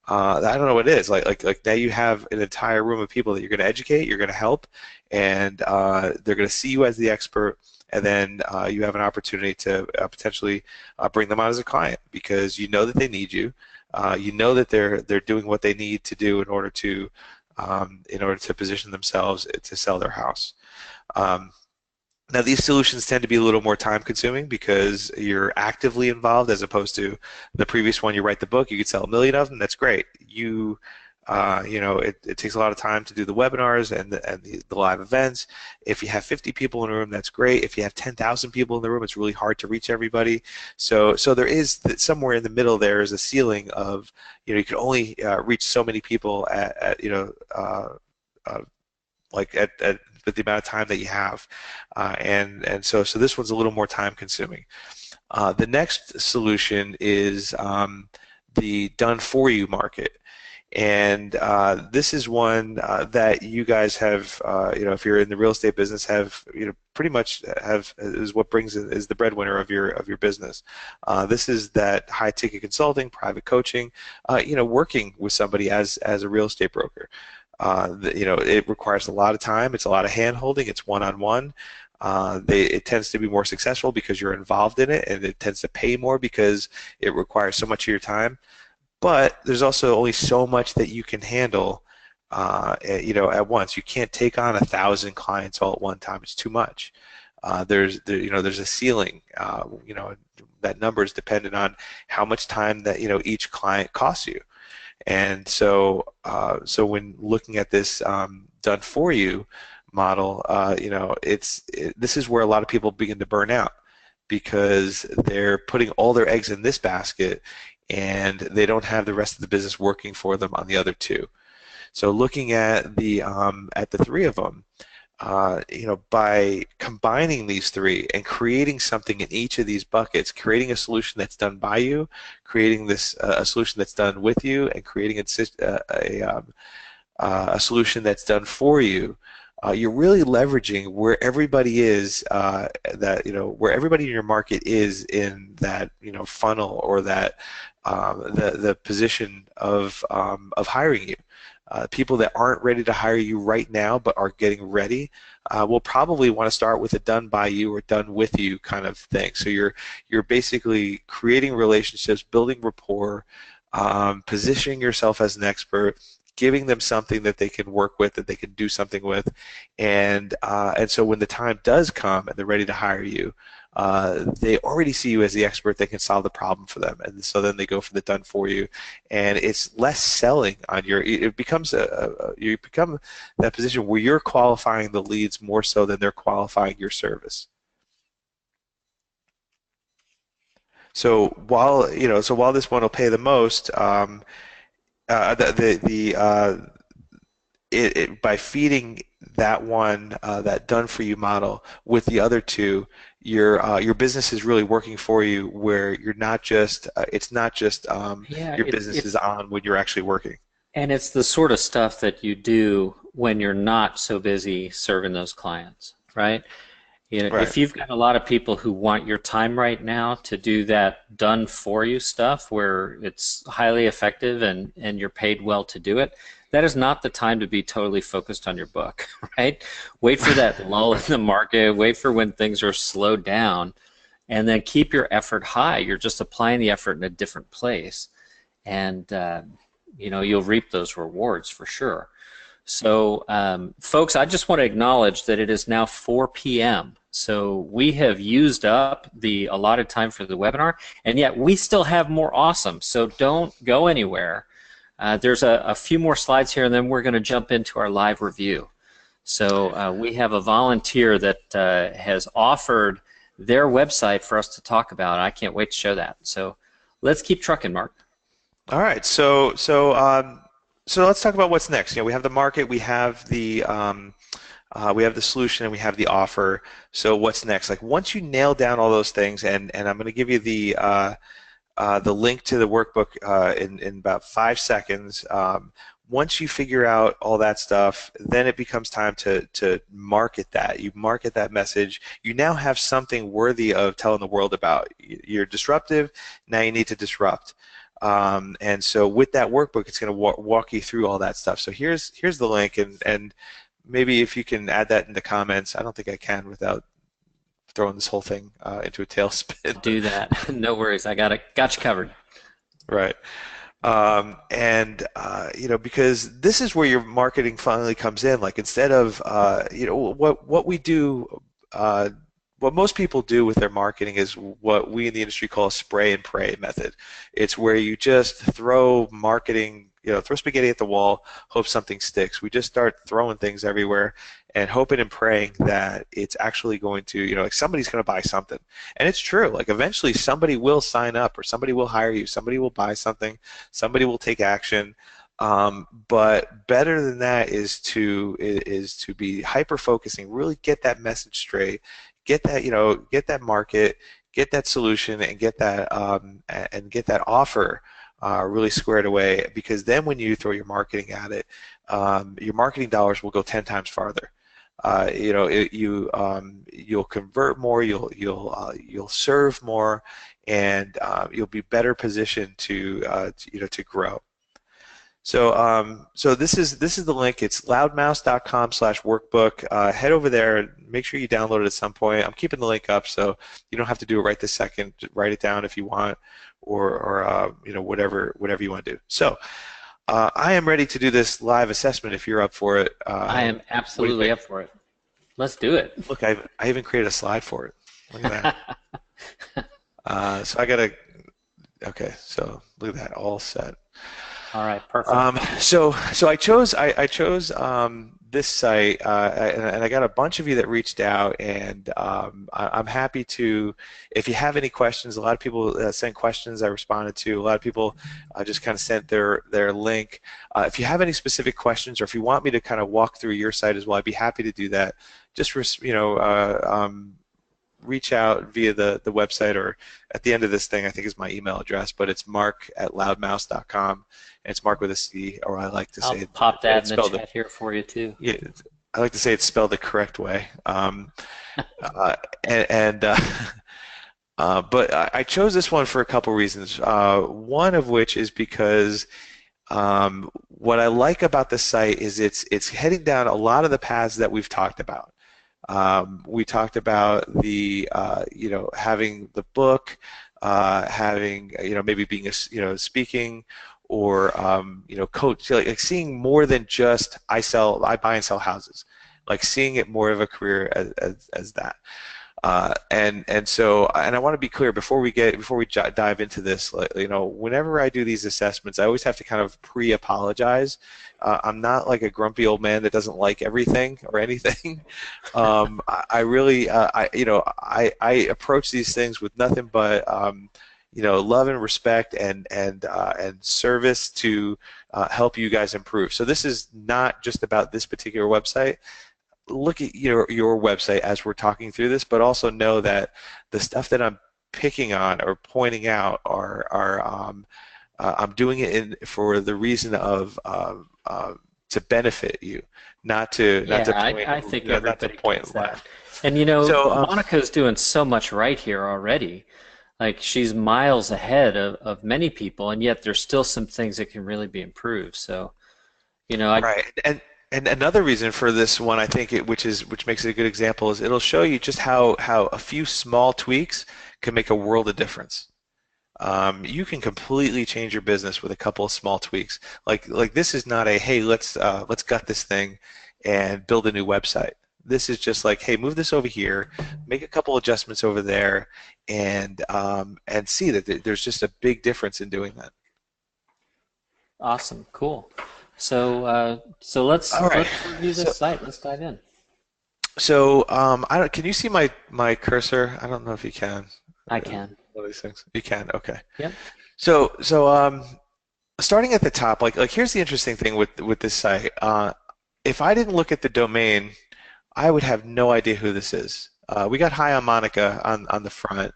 I don't know what it is. Like now you have an entire room of people that you're going to educate, you're going to help, and they're going to see you as the expert, and then you have an opportunity to potentially bring them on as a client because you know that they need you. You know that they're doing what they need to do in order to position themselves to sell their house. Now, these solutions tend to be a little more time consuming because you're actively involved as opposed to the previous one. You write the book, you could sell 1 million of them, that's great. It takes a lot of time to do the webinars and the live events. If you have 50 people in a room, that's great. If you have 10,000 people in the room, it's really hard to reach everybody. So there is somewhere in the middle there is a ceiling of, you can only reach so many people with the amount of time that you have, so this one's a little more time consuming. The next solution is the done for you market, and this is one that you guys have, if you're in the real estate business, have pretty much is what is the breadwinner of your business. This is that high ticket consulting, private coaching, working with somebody as a real estate broker. It requires a lot of time. It's a lot of hand-holding. It's one-on-one. It tends to be more successful because you're involved in it, and it tends to pay more because it requires so much of your time. But there's also only so much that you can handle, at once. You can't take on 1,000 clients all at one time. It's too much. There's a ceiling. That number is dependent on how much time that each client costs you. And so when looking at this done for you model, this is where a lot of people begin to burn out because they're putting all their eggs in this basket and they don't have the rest of the business working for them on the other two. So looking at the three of them, by combining these three and creating something in each of these buckets, creating a solution that's done by you, creating a solution that's done with you, and creating a solution that's done for you, you're really leveraging where everybody is, where everybody in your market is in that funnel or that the position of hiring you. People that aren't ready to hire you right now but are getting ready will probably want to start with a done by you or done with you kind of thing. So you're basically creating relationships, building rapport, positioning yourself as an expert, giving them something that they can work with, that they can do something with, and so when the time does come and they're ready to hire you, they already see you as the expert that can solve the problem for them, and so then they go for the done for you, and it's less selling on it becomes you become that position where you're qualifying the leads more so than they're qualifying your service. So while this one will pay the most, by feeding that one, that done for you model with the other two, your business is really working for you, where you're not just it's not just Yeah, your business is on when you're actually working. and it's the sort of stuff that you do when you're not so busy serving those clients, right? Right. If you've got a lot of people who want your time right now to do that done for you stuff where it's highly effective and you're paid well to do it, that is not the time to be totally focused on your book, right? Wait for that lull in the market, wait for when things are slowed down, and then keep your effort high. You're just applying the effort in a different place, and you'll reap those rewards for sure. So, folks, I just want to acknowledge that it is now 4 p.m. So we have used up the allotted time for the webinar, and yet we still have more awesome. So don't go anywhere. There's a few more slides here, and then we're going to jump into our live review. So we have a volunteer that has offered their website for us to talk about. I can't wait to show that. So let's keep trucking, Mark. All right, so let's talk about what's next. We have the market, we have the solution, and we have the offer. So what's next? Like once you nail down all those things, and I'm going to give you the link to the workbook in about 5 seconds. Once you figure out all that stuff, then it becomes time to market that. You market that message. You now have something worthy of telling the world about. You're disruptive. Now you need to disrupt. And so with that workbook, it's going to walk you through all that stuff. So here's the link, and maybe if you can add that in the comments. I don't think I can without throwing this whole thing into a tailspin. Do that. No worries. I got you covered. Right. Because this is where your marketing finally comes in. Like instead of, what we do, what most people do with their marketing is what we in the industry call a spray and pray method. It's where you just throw marketing, throw spaghetti at the wall, hope something sticks. We just start throwing things everywhere and hoping and praying that it's actually going to, like somebody's going to buy something. And it's true. Like eventually somebody will sign up or somebody will hire you. Somebody will buy something. Somebody will take action. But better than that is to be hyper focusing, really get that message straight, get that market, get that solution, and get that offer really squared away. Because then when you throw your marketing at it, your marketing dollars will go 10 times farther. You'll convert more, you'll serve more, and you'll be better positioned to grow. So this is the link. It's loudmouse.com/workbook. Head over there. Make sure you download it at some point. I'm keeping the link up, so you don't have to do it right this second. Just write it down if you want, or whatever you want to do. So I am ready to do this live assessment if you're up for it. I am absolutely up for it. Let's do it. Look, I even created a slide for it. Look at that. So I gotta. Okay, so look at that, all set. All right, perfect. So I chose this site, and I got a bunch of you that reached out, and I'm happy to. If you have any questions, a lot of people sent questions I responded to. A lot of people just kind of sent their link. If you have any specific questions, or if you want me to kind of walk through your site as well, I'd be happy to do that. Just reach out via the website, or at the end of this thing I think is my email address, but it's mark@loudmouse.com, and it's Mark with a C, or I like to say I'll pop that in the chat here for you too. Yeah, I like to say it's spelled the correct way. But I chose this one for a couple reasons. One of which is because what I like about the site is it's heading down a lot of the paths that we've talked about. We talked about the having the book, having maybe being speaking, or coach, like seeing more than just I buy and sell houses, like seeing it more of a career as that. So I want to be clear before we dive into this. Whenever I do these assessments, I always have to kind of pre-apologize. I'm not like a grumpy old man that doesn't like everything or anything. I really, I approach these things with nothing but love and respect and service to help you guys improve. So this is not just about this particular website. Look at your website as we're talking through this, but also know that the stuff that I'm picking on or pointing out I'm doing it for the reason of to benefit you, not to point. I think not to everybody point gets left. that. And Monica's doing so much right here already. Like she's miles ahead of many people, and yet there's still some things that can really be improved. So, Right. And another reason for this one, I think, which makes it a good example, is it'll show you just how a few small tweaks can make a world of difference. You can completely change your business with a couple of small tweaks. Like this is not a hey, let's gut this thing and build a new website. This is just like, hey, move this over here, make a couple adjustments over there, and see that there's just a big difference in doing that. Awesome, cool. So All right. let's review So this site. Let's dive in. I don't. Can you see my cursor? I don't know if you can. I Uh, can. One of these things. You can. Okay. Yep. So starting at the top, like here's the interesting thing with this site. If I didn't look at the domain, I would have no idea who this is. We got Hi on Monica on the front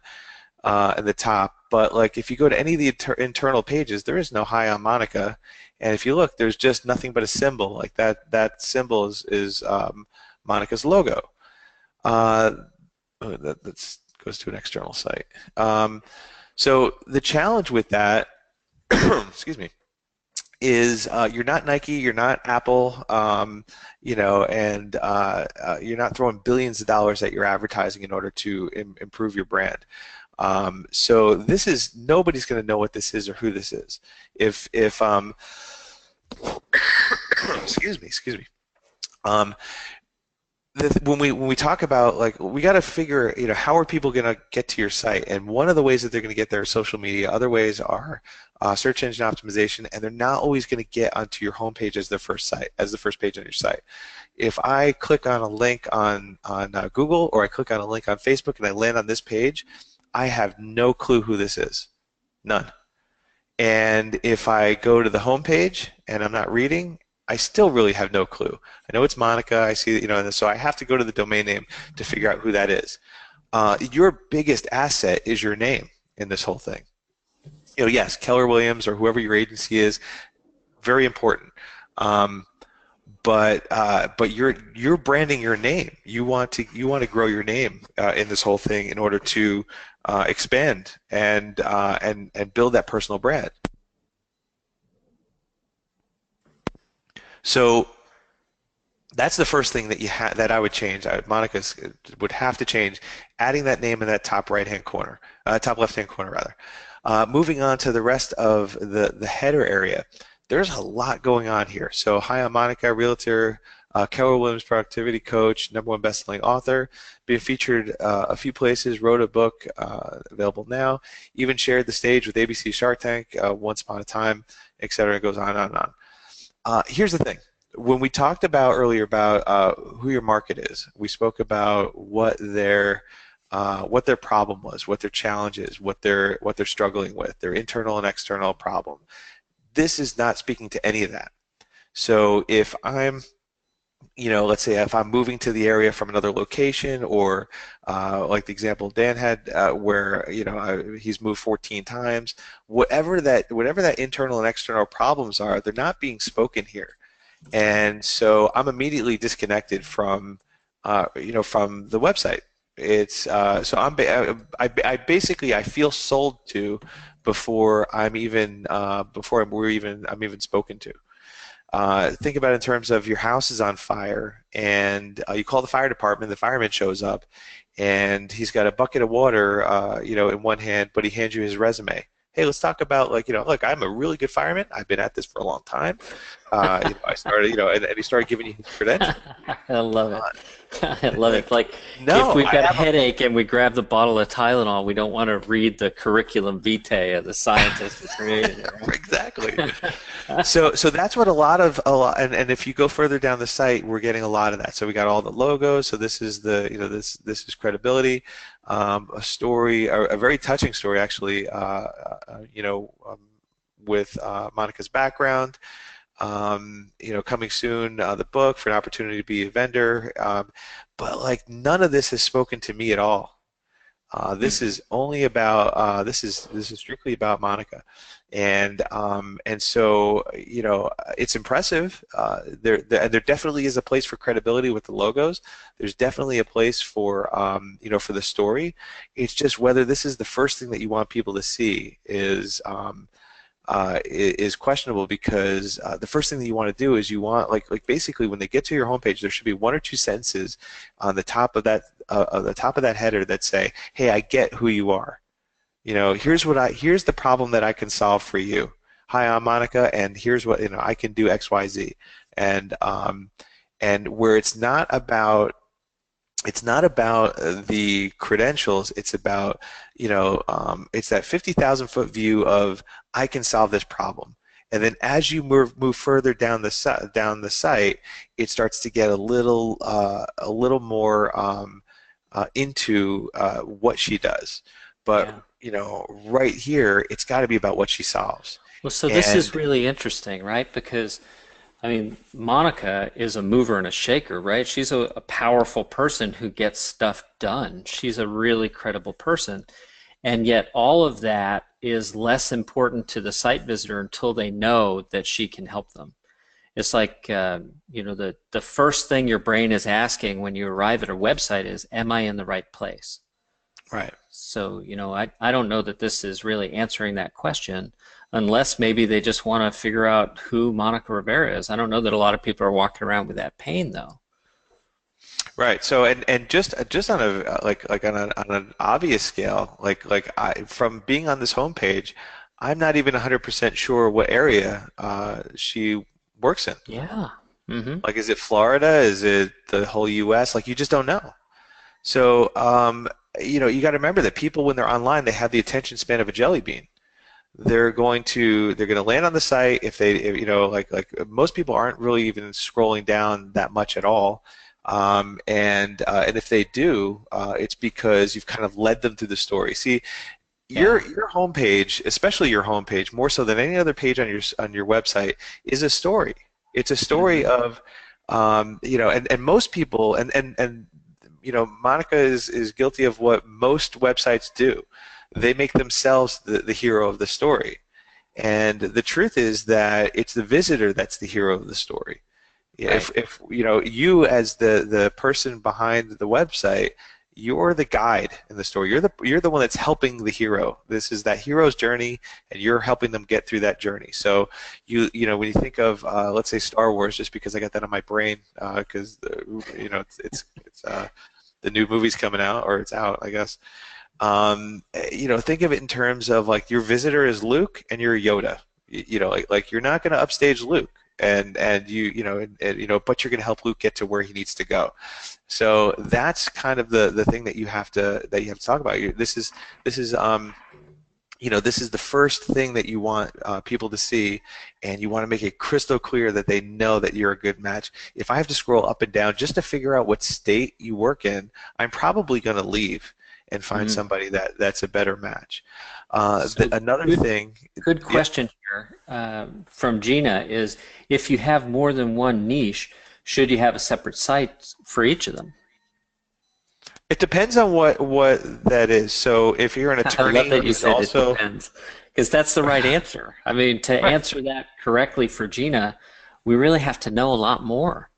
and the top, but like if you go to any of the internal pages, there is no Hi on Monica, and if you look, there's just nothing but a symbol. Like that symbol is Monica's logo. Uh, that goes to an external site. So the challenge with that, excuse me, is you're not Nike, you're not Apple, and you're not throwing billions of dollars at your advertising in order to improve your brand. So this is nobody's going to know what this is or who this is. If excuse me. Um, when we talk about like we got to figure how are people going to get to your site, and one of the ways that they're going to get there is social media. Other ways are search engine optimization, and they're not always going to get onto your homepage as the first page on your site. If I click on a link on Google, or I click on a link on Facebook and I land on this page, I have no clue who this is, none. And if I go to the home page and I'm not reading, I still really have no clue. I know it's Monica. I see that, and so I have to go to the domain name to figure out who that is. Your biggest asset is your name in this whole thing. Yes, Keller Williams or whoever your agency is, very important. Um, but you're branding your name. You want to grow your name in this whole thing in order to expand and build that personal brand. So that's the first thing that I would change. Monica would have to change, adding that name in that top right hand corner, top left hand corner rather. Moving on to the rest of the header area, there's a lot going on here. So hi, I'm Monica, realtor, Keller Williams productivity coach, #1 best-selling author, been featured a few places, wrote a book available now, even shared the stage with ABC Shark Tank once upon a time, etc. It goes on and on and on. Here's the thing. When we talked about earlier about who your market is, we spoke about what their problem was, what their challenge is, what they're struggling with, their internal and external problem. This is not speaking to any of that. So if I'm let's say if I'm moving to the area from another location, or like the example Dan had, where he's moved 14 times, whatever that internal and external problems are, they're not being spoken here, and so I'm immediately disconnected from the website. It's so I basically I feel sold to before I'm even spoken to. Think about it in terms of your house is on fire, and you call the fire department. The fireman shows up, and he's got a bucket of water, in one hand, but he hands you his resume. Hey, let's talk about look, I'm a really good fireman. I've been at this for a long time. I started, and he started giving you his credentials. I love it. I love it. Like, Like if no, we've I got a have a headache and we grab the bottle of Tylenol, we don't want to read the curriculum vitae of the scientist who created it, exactly. right? So that's what and if you go further down the site, we're getting a lot of that. So we got all the logos. So this is this is credibility, a story, a very touching story actually. With Monica's background. Coming soon, the book for an opportunity to be a vendor. But like none of this has spoken to me at all. This is only about this is strictly about Monica, and so it's impressive. There definitely is a place for credibility with the logos. There's definitely a place for the story. It's just whether this is the first thing that you want people to see is questionable, because the first thing that you want to do is you want like basically when they get to your homepage, there should be one or two sentences on the top of that header that say, "Hey, I get who you are. Here's the problem that I can solve for you. Hi, I'm Monica, and here's what I can do X, Y, Z." And where it's not about the credentials. It's about it's that 50,000 foot view of I can solve this problem, and then as you move further down the site, it starts to get a little more into what she does. But Yeah. right here, it's got to be about what she solves. Well, so this is And really interesting, right? Because I mean, Monica is a mover and a shaker, right? She's a powerful person who gets stuff done. She's a really credible person. And yet all of that is less important to the site visitor until they know that she can help them. It's like, the first thing your brain is asking when you arrive at a website is, am I in the right place? right. So, I don't know that this is really answering that question unless maybe they just want to figure out who Monica Rivera is. I don't know that a lot of people are walking around with that pain, though. Right. So and just on a like on an obvious scale, from being on this homepage, I'm not even 100% sure what area she works in. Yeah. Mm-hmm. Like, is it Florida? Is it the whole U.S.? Like, you just don't know. So, you got to remember that people, when they're online, they have the attention span of a jelly bean. They're going to land on the site if like most people aren't really even scrolling down that much at all. And if they do, it's because you've kind of led them through the story. See, Yeah. your homepage, especially your homepage, more so than any other page on your website, is a story. It's a story Mm-hmm. of, and most people, and Monica is guilty of what most websites do. They make themselves the hero of the story. And the truth is that it's the visitor that's the hero of the story. Right. If you as the person behind the website, you're the guide in the story. You're the one that's helping the hero. This is that hero's journey, and you're helping them get through that journey. So when you think of let's say Star Wars, just because I got that on my brain, because it's the new movie's coming out, or it's out, I guess. Think of it in terms of like your visitor is Luke and you're Yoda. Like you're not going to upstage Luke, and but you're going to help Luke get to where he needs to go. So that's kind of the thing that you have to talk about. This is the first thing that you want people to see, and you want to make it crystal clear that they know that you're a good match. If I have to scroll up and down just to figure out what state you work in, I'm probably going to leave and find Mm. somebody that's a better match. So Another good, thing, good yeah, question here from Gina is if you have more than one niche, should you have a separate site for each of them? it depends on what that is. So if you're an I love attorney that you who's said it also depends, because that's the right answer. I mean, to right. answer that correctly for Gina, we really have to know a lot more,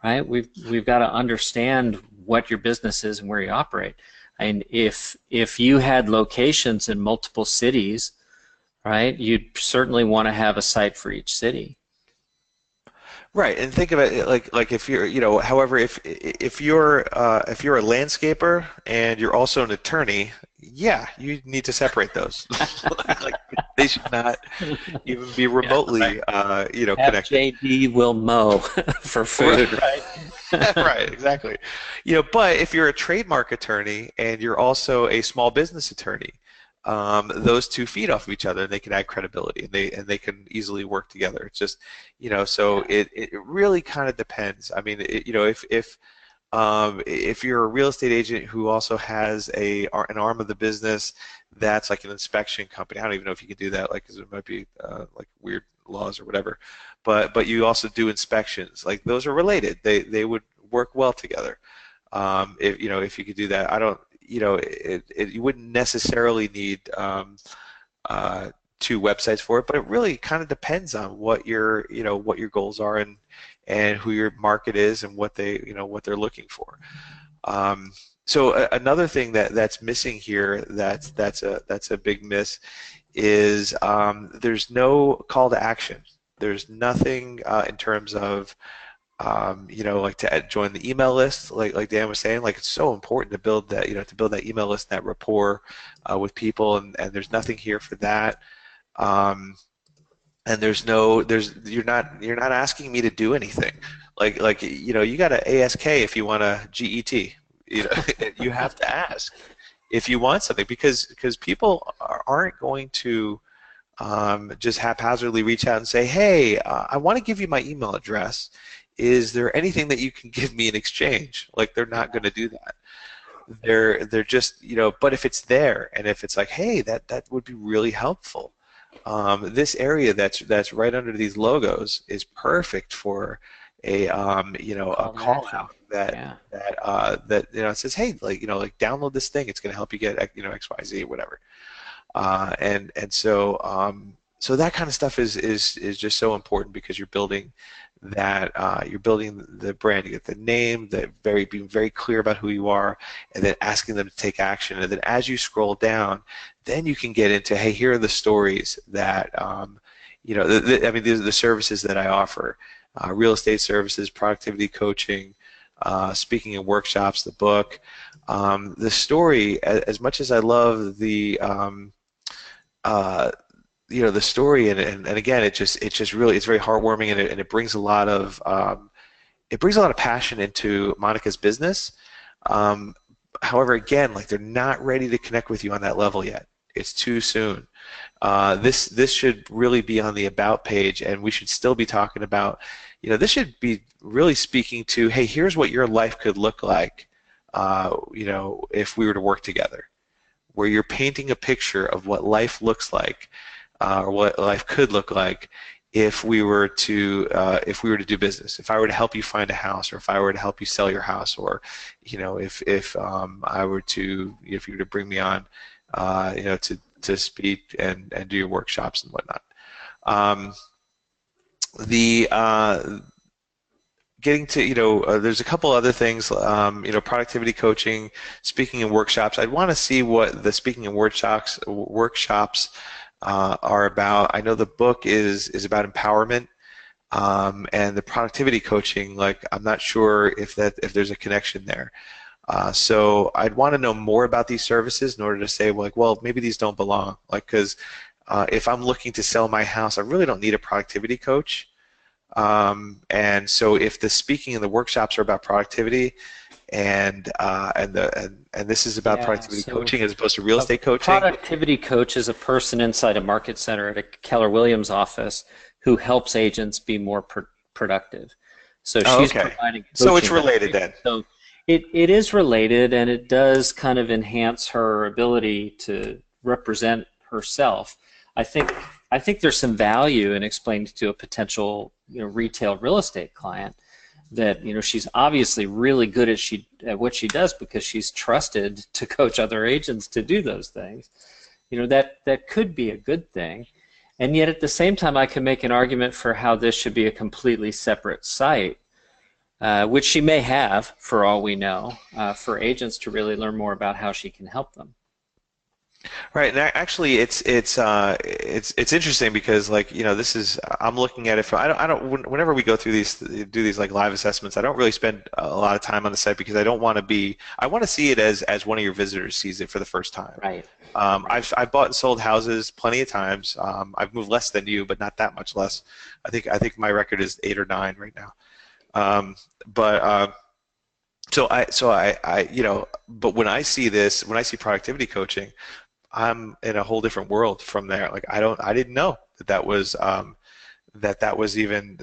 right? We've got to understand what your business is and where you operate. And if you had locations in multiple cities, right, you'd certainly want to have a site for each city. Right, and think of it like if you're, however, if you're a landscaper and you're also an attorney, yeah, you need to separate those. Like they should not even be Yeah, right. remotely, Have connected. JD will mow for Right, food, right? right, exactly. But if you're a trademark attorney and you're also a small business attorney, those two feed off of each other, and they can add credibility, and they can easily work together. It's just, so Yeah. it really kind of depends. I mean, if you're a real estate agent who also has an arm of the business that's like an inspection company, I don't even know if you can do that, like, because it might be like weird laws or whatever. But you also do inspections. Like those are related. They would work well together. If you could do that, I don't. You wouldn't necessarily need uh, two websites for it, but it really kind of depends on what your goals are, and who your market is, and what they're looking for. So another thing that's missing here, that's a big miss, is there's no call to action. There's nothing in terms of like to join the email list, like Dan was saying. Like, it's so important to build that, to build that email list, that rapport with people, and there's nothing here for that. Um, and you're not asking me to do anything. Like you got to ASK if you want a GET. You have to ask if you want something, because people aren't going to just haphazardly reach out and say, hey, I want to give you my email address. Is there anything that you can give me in exchange? Like, they're not going to do that. They're just, but if it's there, and if it's like, hey, that would be really helpful. This area that's right under these logos is perfect for a Call to call action. out that Yeah. it says, hey, like download this thing. It's going to help you get XYZ, whatever. And so that kind of stuff is just so important, because you're building the brand. You get the name, being very clear about who you are, and then asking them to take action. And then as you scroll down, then you can get into, hey, here are the stories that these are the services that I offer: real estate services, productivity coaching, speaking and workshops, the book. The story, as much as I love uh, the story, and again, it's just really, it's very heartwarming, and it brings a lot of passion into Monica's business. Um, However, again, like, they're not ready to connect with you on that level yet. It's too soon. This should really be on the about page, and we should still be talking about, this should be really speaking to, hey, here's what your life could look like, if we were to work together, where you're painting a picture of what life looks like, or what life could look like if we were to do business. If I were to help you find a house, or if I were to help you sell your house, or if you were to bring me on, to speak and do your workshops and whatnot. Um, the Getting to, there's a couple other things, productivity coaching, speaking and workshops. I'd want to see what the speaking and workshops are about. I know the book is about empowerment, and the productivity coaching, like, I'm not sure if there's a connection there. So I'd want to know more about these services in order to say, like, well, maybe these don't belong. Like, because if I'm looking to sell my house, I really don't need a productivity coach. And so if the speaking and the workshops are about productivity, and this is about Yeah. productivity So coaching as opposed to real a estate coaching. productivity coach is a person inside a market center at a Keller Williams office who helps agents be more productive. So Oh, she's okay. providing So it's coaching on related everything. then. So it is related, and it does kind of enhance her ability to represent herself. I think I think there's some value in explaining to a potential retail real estate client that she's obviously really good at what she does, because she's trusted to coach other agents to do those things. That could be a good thing. And yet at the same time, I can make an argument for how this should be a completely separate site, which she may have, for all we know, for agents to really learn more about how she can help them. Right, and actually, it's interesting, because, like, this is, I'm looking at it from, whenever we go through do these like live assessments, I don't really spend a lot of time on the site, because I want to see it as one of your visitors sees it for the first time. Right. Right. I've bought and sold houses plenty of times. I've moved less than you, but not that much less. I think my record is 8 or 9 right now. But but when I see this, when I see productivity coaching, I'm in a whole different world from there. Like, I didn't know that was even,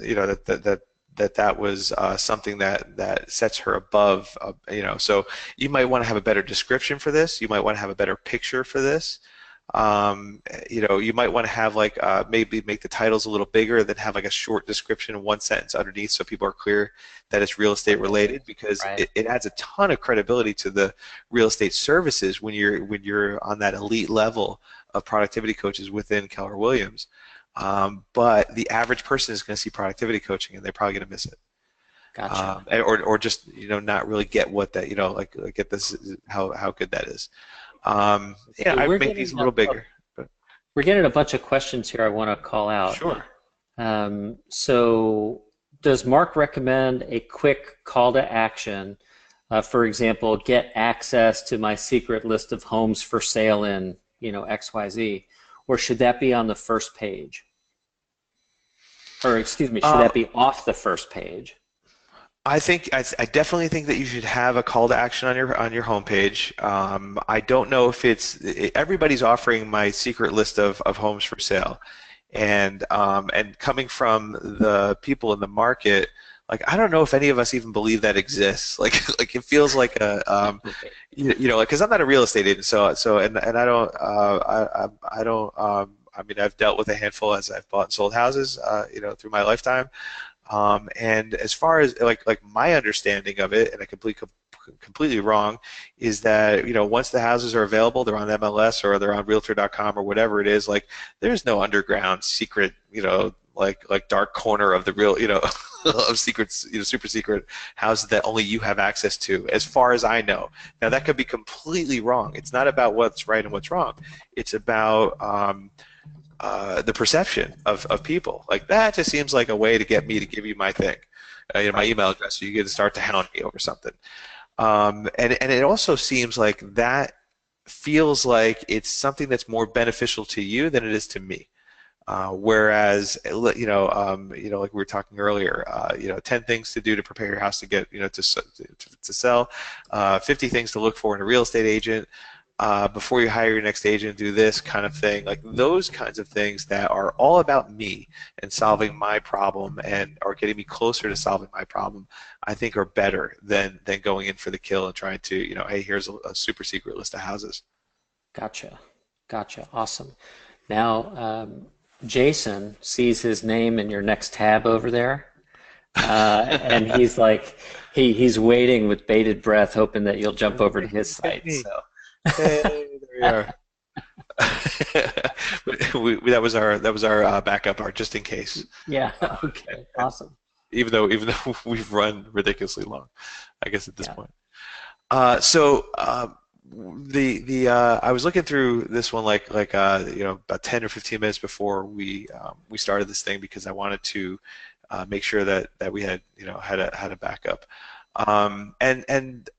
that was something that sets her above. So you might want to have a better description for this. You might want to have a better picture for this. You might want to have, like, maybe make the titles a little bigger, then have like a short description in one sentence underneath, so people are clear that it's real estate related, because Right. it adds a ton of credibility to the real estate services when you're on that elite level of productivity coaches within Keller Williams. But the average person is going to see productivity coaching, and they're probably going to miss it. Gotcha. Or just not really get what that, like get this, how good that is. Yeah, So I we're make these getting a little bigger, but we're getting a bunch of questions here I want to call out. sure. So does Mark recommend a quick call to action? For example, get access to my secret list of homes for sale in, XYZ, or should that be on the first page? Or excuse me, should Um, that be off the first page? I definitely think that you should have a call to action on your homepage. I don't know if everybody's offering my secret list of homes for sale, and coming from the people in the market, like I don't know if any of us even believe that exists. Like it feels like a Right. like because I'm not a real estate agent, and I don't I don't I mean I've dealt with a handful as I've bought and sold houses through my lifetime. And as far as like my understanding of it, and completely wrong, is that once the houses are available, they're on MLS or they're on Realtor.com or whatever it is. Like there's no underground secret, like dark corner of the real, of secrets, super secret houses that only you have access to, as far as I know. Now that could be completely wrong. It's not about what's right and what's wrong. It's about the perception of people. Like that just seems like a way to get me to give you my thing, my Right. email address, so you get to start to hound me over something. And it also seems like that feels like it's something that's more beneficial to you than it is to me. Whereas, like we were talking earlier, 10 things to do to prepare your house to get, to sell, 50 things to look for in a real estate agent, before you hire your next agent, do this kind of thing. Like those kinds of things that are all about me and solving my problem and are getting me closer to solving my problem, I think are better than going in for the kill and trying to, hey, here's a super secret list of houses. Gotcha. Gotcha. Awesome. Now, Jason sees his name in your next tab over there, and he's like, he's waiting with bated breath, hoping that you'll jump over to his Hit site. me. So, Hey, there we are. That was our backup, our just in case. yeah. Uh, Okay. Awesome. even though we've run ridiculously long, I guess at this Yeah. point. So the I was looking through this one about 10 or 15 minutes before we started this thing because I wanted to make sure that we had had a backup. And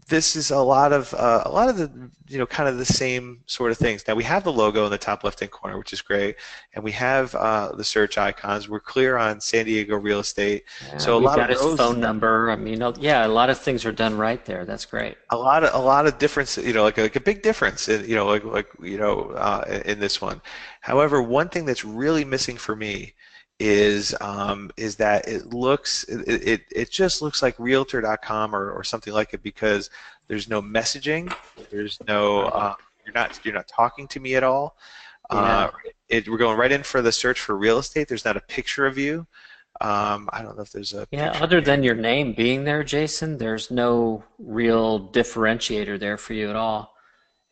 this is a lot of the kind of the same sort of things. Now we have the logo in the top left-hand corner, which is great, and we have the search icons. We're clear on San Diego real estate, Yeah, so a we've lot got of his those, phone number. I mean, yeah, a lot of things are done right there. That's great. a lot of difference, like a big difference in in this one. However, one thing that's really missing for me is that it just looks like Realtor.com or something like it because there's no messaging, there's no Right. you're not talking to me at all. Uh, Yeah. we're going right in for the search for real estate. There's not a picture of you. I don't know if there's a Yeah, picture other here. than your name being there, Jason, there's no real differentiator there for you at all.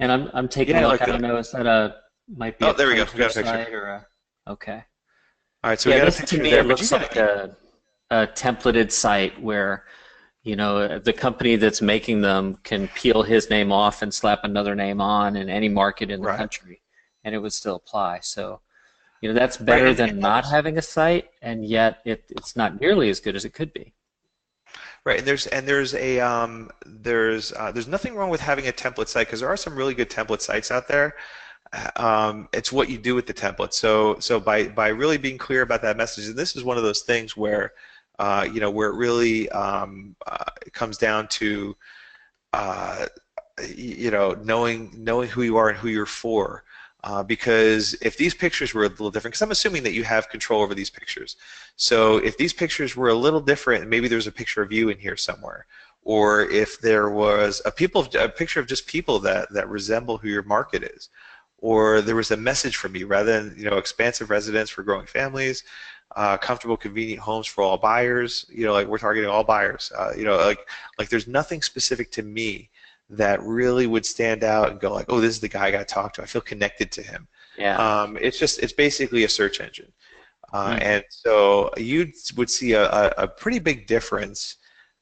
And I'm taking a Yeah, look. like I don't know, is that might be oh, a there we go. We Poser got a picture. site or a okay. All right, so we Yeah, got a this to picture me there, it but you looks got like a templated site where, the company that's making them can peel his name off and slap another name on in any market in the right, country, and it would still apply. So, that's right, better than not having a site, and yet it's not nearly as good as it could be. right, there's nothing wrong with having a template site because there are some really good template sites out there. It's what you do with the template. So by really being clear about that message, and this is one of those things where where it really it comes down to uh, knowing who you are and who you're for. Because if these pictures were a little different, because I'm assuming that you have control over these pictures. So if these pictures were a little different, maybe there's a picture of you in here somewhere, or if there was a picture of just people that resemble who your market is, or there was a message from you rather than expansive residence for growing families, comfortable, convenient homes for all buyers. Like we're targeting all buyers. Like there's nothing specific to me that really would stand out and go like, oh, this is the guy I got to talk to. I feel connected to him. Yeah. It's basically a search engine, Hmm. and so you would see a pretty big difference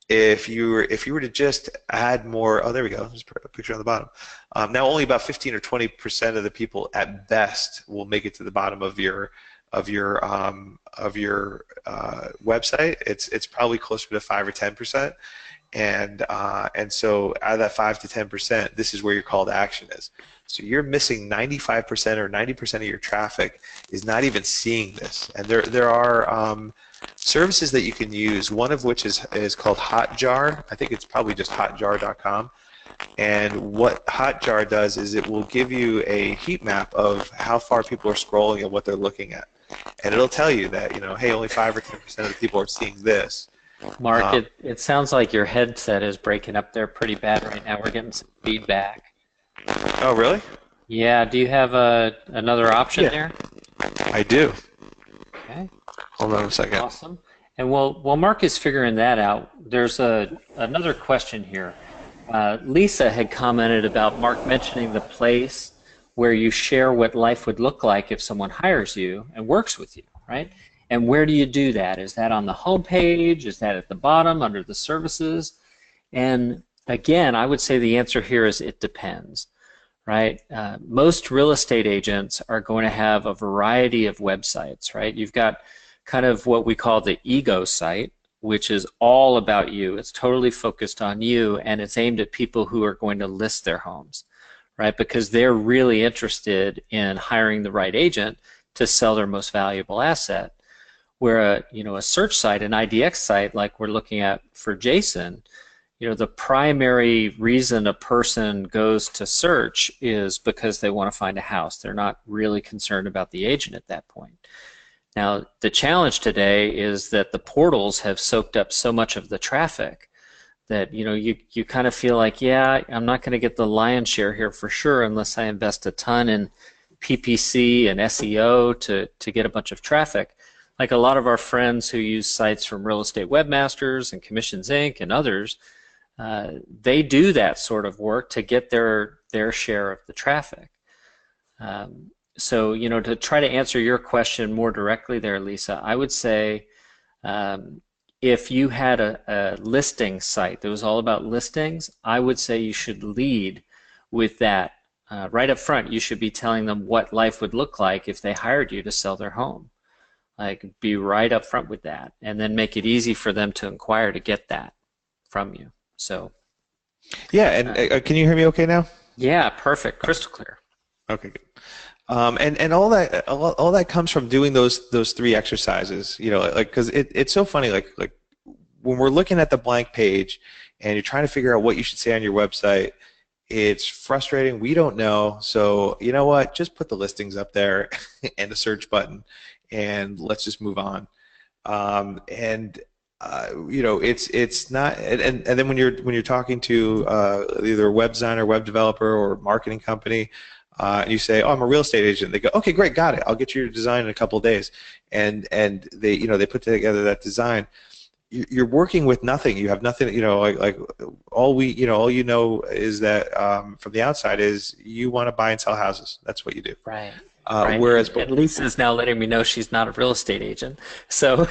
if you were to just add more. Oh, there we go. There's a picture on the bottom. Now, only about 15 or 20% of the people at best will make it to the bottom of your website. It's probably closer to 5 or 10%. And so out of that 5 to 10%, this is where your call to action is. So you're missing 95% or 90% of your traffic is not even seeing this. And there are services that you can use, one of which is called Hotjar. I think it's probably just hotjar.com. And what Hotjar does is it will give you a heat map of how far people are scrolling and what they're looking at. And it'll tell you that, hey, only 5 or 10% of the people are seeing this. Mark, it sounds like your headset is breaking up there pretty bad right now. We're getting some feedback. Oh, really? Yeah, do you have another option there? I do. Okay. Hold on a second. Awesome. And while Mark is figuring that out, there's another question here. Lisa had commented about Mark mentioning the place where you share what life would look like if someone hires you and works with you, right? And where do you do that? Is that on the home page? Is that at the bottom under the services? And again, I would say the answer here is it depends, right? Most real estate agents are going to have a variety of websites, right? You've got kind of what we call the ego site, which is all about you. It's totally focused on you, and it's aimed at people who are going to list their homes, right? Because they're really interested in hiring the right agent to sell their most valuable asset. Where a search site, an IDX site like we're looking at for Jason, the primary reason a person goes to search is because they want to find a house. They're not really concerned about the agent at that point. Now, the challenge today is that the portals have soaked up so much of the traffic that you kind of feel like, yeah, I'm not going to get the lion's share here for sure unless I invest a ton in PPC and SEO to get a bunch of traffic. Like a lot of our friends who use sites from Real Estate Webmasters and Commissions Inc. and others, they do that sort of work to get their share of the traffic. So, to try to answer your question more directly there, Lisa, I would say if you had a listing site that was all about listings, I would say you should lead with that. Right up front, you should be telling them what life would look like if they hired you to sell their home. Like, be right up front with that, and then make it easy for them to inquire to get that from you. So. Yeah, and can you hear me okay now? Yeah, perfect, crystal clear. Okay, good. And all that comes from doing those 3 exercises. Because it's so funny. Like when we're looking at the blank page, and you're trying to figure out what you should say on your website, it's frustrating. We don't know. So you know what? Just put the listings up there and a search button, and let's just move on. It's not. And then when you're talking to either a web designer, web developer, or marketing company. And you say, "Oh, I'm a real estate agent." They go, "Okay, great, got it. I'll get you your design in a couple of days." And they put together that design. You're working with nothing. You have nothing. Like all is that from the outside is you want to buy and sell houses. That's what you do. Right. Right. Whereas, and Lisa's now letting me know she's not a real estate agent. So,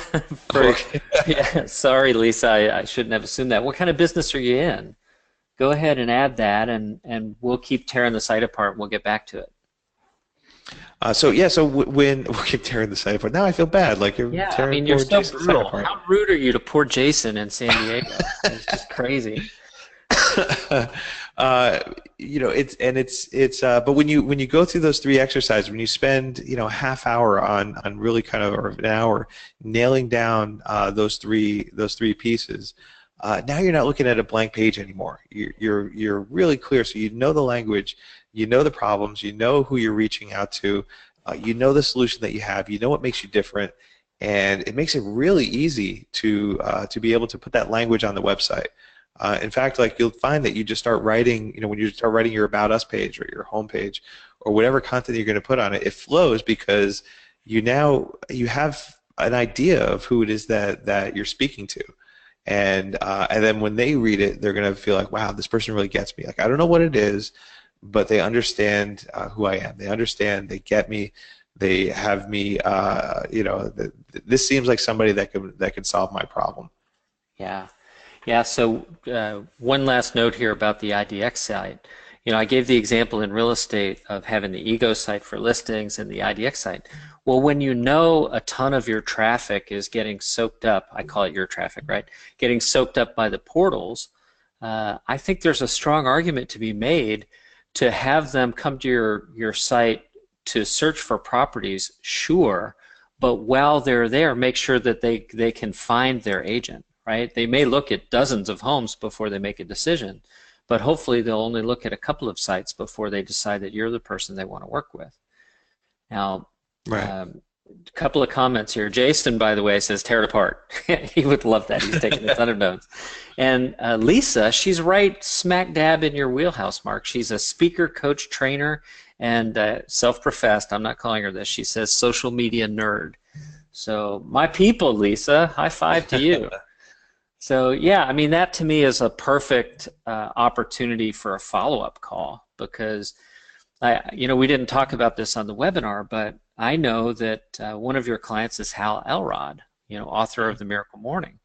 yeah, sorry, Lisa, I shouldn't have assumed that. What kind of business are you in? Go ahead and add that, and we'll keep tearing the site apart, and we'll get back to it. So when we keep tearing the site apart, now I feel bad. Like you're tearing you're so Jason's brutal. site apart. How rude are you to poor Jason in San Diego? It's just crazy. But when you go through those 3 exercises, when you spend half hour on really kind of, or an hour nailing down those three pieces. Now you're not looking at a blank page anymore. You're really clear, so you know the language, you know the problems, you know who you're reaching out to, you know the solution that you have, you know what makes you different, and it makes it really easy to be able to put that language on the website. In fact, like you'll find that you just start writing, when you start writing your About Us page or your home page or whatever content you're going to put on it, it flows because you have an idea of who it is that you're speaking to. And then when they read it, they're going to feel like, wow, this person really gets me. Like, I don't know what it is, but they understand who I am. They understand. They get me. They have me. This seems like somebody that could solve my problem. Yeah. Yeah. So one last note here about the IDX site. I gave the example in real estate of having the ego site for listings and the IDX site. Well, when you know a ton of your traffic is getting soaked up, I call it your traffic, right? Getting soaked up by the portals, I think there's a strong argument to be made to have them come to your site to search for properties, sure, but while they're there, make sure that they can find their agent, right? They may look at dozens of homes before they make a decision, but hopefully they'll only look at a couple of sites before they decide that you're the person they want to work with. Now, Right. a couple of comments here. Jason, by the way, says tear it apart. He would love that. He's taking a ton of notes. And Lisa, she's right smack dab in your wheelhouse, Mark. She's a speaker, coach, trainer, and self-professed. I'm not calling her this. She says social media nerd. So my people, Lisa, high five to you. So yeah, I mean, that to me is a perfect opportunity for a follow-up call, because we didn't talk about this on the webinar, but I know that one of your clients is Hal Elrod, author of The Miracle Morning.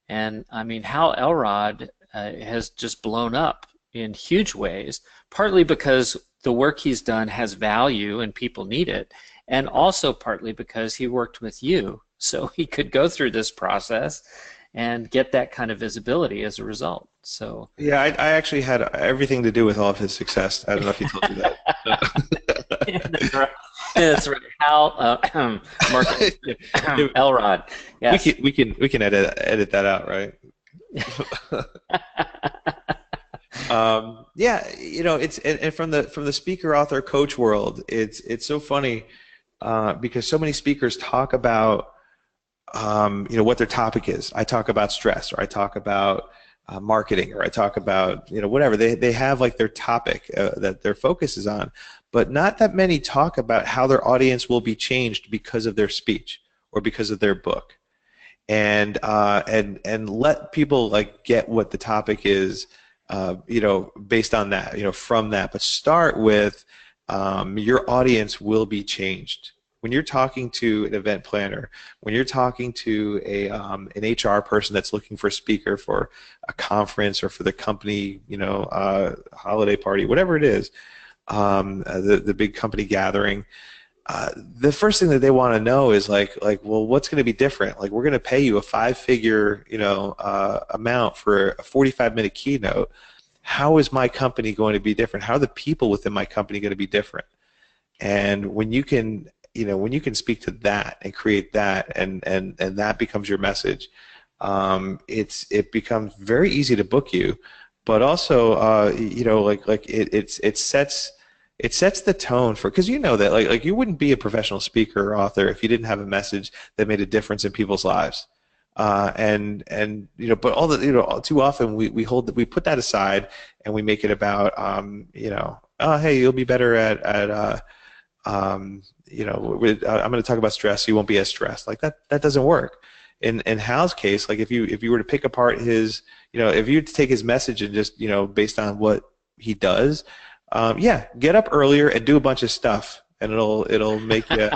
And I mean, Hal Elrod has just blown up in huge ways, partly because the work he's done has value and people need it, and also partly because he worked with you, so he could go through this process and get that kind of visibility as a result. So Yeah, I actually had everything to do with all of his success. I don't know if he told you that. That's right. That's right. Hal, Mark Elrod. Yes. We can edit that out, right? Yeah, it's and from the speaker, author, coach world, it's so funny because so many speakers talk about what their topic is. I talk about stress, or I talk about marketing, or I talk about whatever. They have like their topic that their focus is on, but not that many talk about how their audience will be changed because of their speech or because of their book, and let people like get what the topic is, based on that, from that. But start with your audience will be changed. When you're talking to an event planner, when you're talking to an HR person that's looking for a speaker for a conference or for the company, holiday party, whatever it is, the big company gathering, the first thing that they want to know is like, well, what's going to be different? Like, we're going to pay you a 5-figure, amount for a 45-minute keynote. How is my company going to be different? How are the people within my company going to be different? And when you can speak to that and create that, and that becomes your message, it becomes very easy to book you, but also it sets the tone for, because that like you wouldn't be a professional speaker or author if you didn't have a message that made a difference in people's lives. But all the too often we put that aside and we make it about oh, hey, you'll be better at I'm going to talk about stress, so you won't be as stressed. Like that doesn't work. In Hal's case, like if you were to pick apart his, if you were to take his message and just, based on what he does, yeah, get up earlier and do a bunch of stuff, and it'll make you,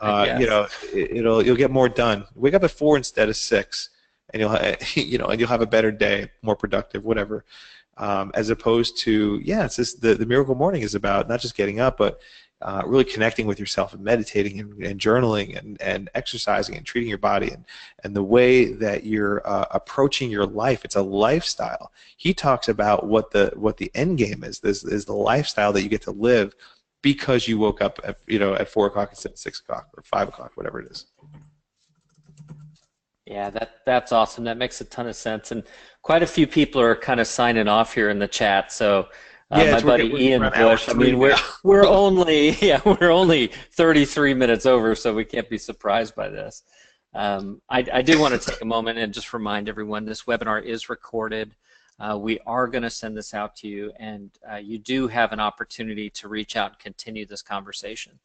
Yes. you'll get more done. Wake up at 4 instead of 6, and you'll have a better day, more productive, whatever. As opposed to, yeah, it's just the Miracle Morning is about not just getting up, but really connecting with yourself and meditating and journaling and exercising and treating your body and the way that you're approaching your life. It's a lifestyle. He talks about what the end game is. This is the lifestyle that you get to live because you woke up at 4 o'clock instead of 6 o'clock or 5 o'clock, whatever it is. Yeah, that's awesome. That makes a ton of sense, and quite a few people are kind of signing off here in the chat. So, Yeah, my buddy Ian Bush. I mean, we're only 33 minutes over, so we can't be surprised by this. I do want to take a moment and just remind everyone this webinar is recorded. We are going to send this out to you, and you do have an opportunity to reach out and continue this conversation.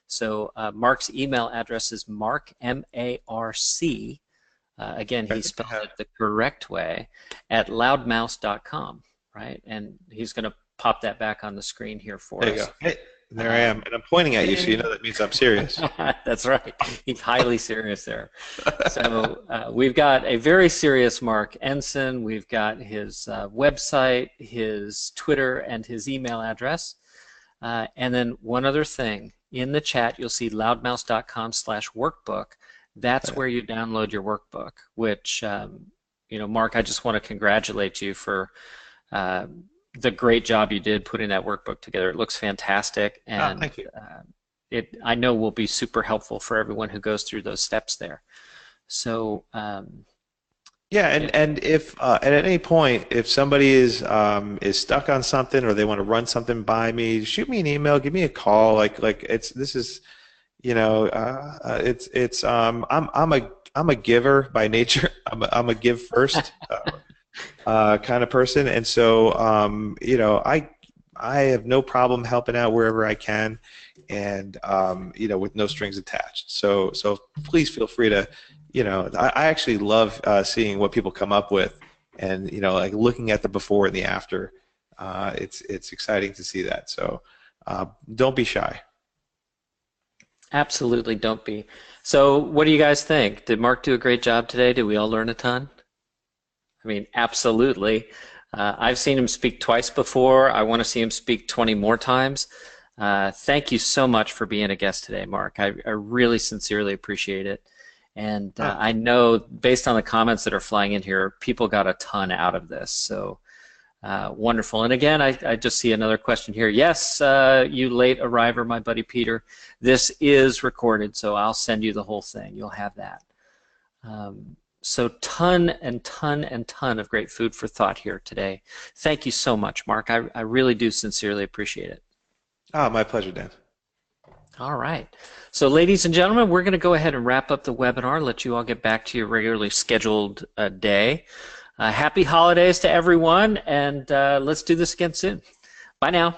So Mark's email address is Mark, M-A-R-C. Again, he spelled it the correct way, at loudmouse.com, right? And he's going to pop that back on the screen here for There us. you go. Hey, there I am, and I'm pointing at you, so you know that means I'm serious. That's right. He's highly serious there. So we've got a very serious Marc Ensign. We've got his website, his Twitter, and his email address. And then one other thing. In the chat, you'll see loudmouse.com/workbook. That's where you download your workbook, which, Mark, I just want to congratulate you for the great job you did putting that workbook together. It looks fantastic, and thank you. I know will be super helpful for everyone who goes through those steps there. So Yeah, yeah. and if at any point if somebody is stuck on something or they want to run something by me, shoot me an email, give me a call. Like it's this is it's I'm a giver by nature. I'm a give first kind of person, and so I have no problem helping out wherever I can, and with no strings attached. So please feel free to, I actually love seeing what people come up with, and like looking at the before and the after. It's exciting to see that. So don't be shy. Absolutely, don't be. So, what do you guys think? Did Mark do a great job today? Did we all learn a ton? I mean, absolutely. I've seen him speak twice before. I want to see him speak 20 more times. Thank you so much for being a guest today, Mark. I really sincerely appreciate it. And Oh, I know, based on the comments that are flying in here, people got a ton out of this. So wonderful. And again, I just see another question here. Yes, you late arriver, my buddy Peter. This is recorded, so I'll send you the whole thing. You'll have that. So ton and ton and ton of great food for thought here today. Thank you so much, Mark. I really do sincerely appreciate it. my pleasure, Dan. All right. So ladies and gentlemen, we're going to go ahead and wrap up the webinar, let you all get back to your regularly scheduled day. Happy holidays to everyone, and let's do this again soon. Bye now.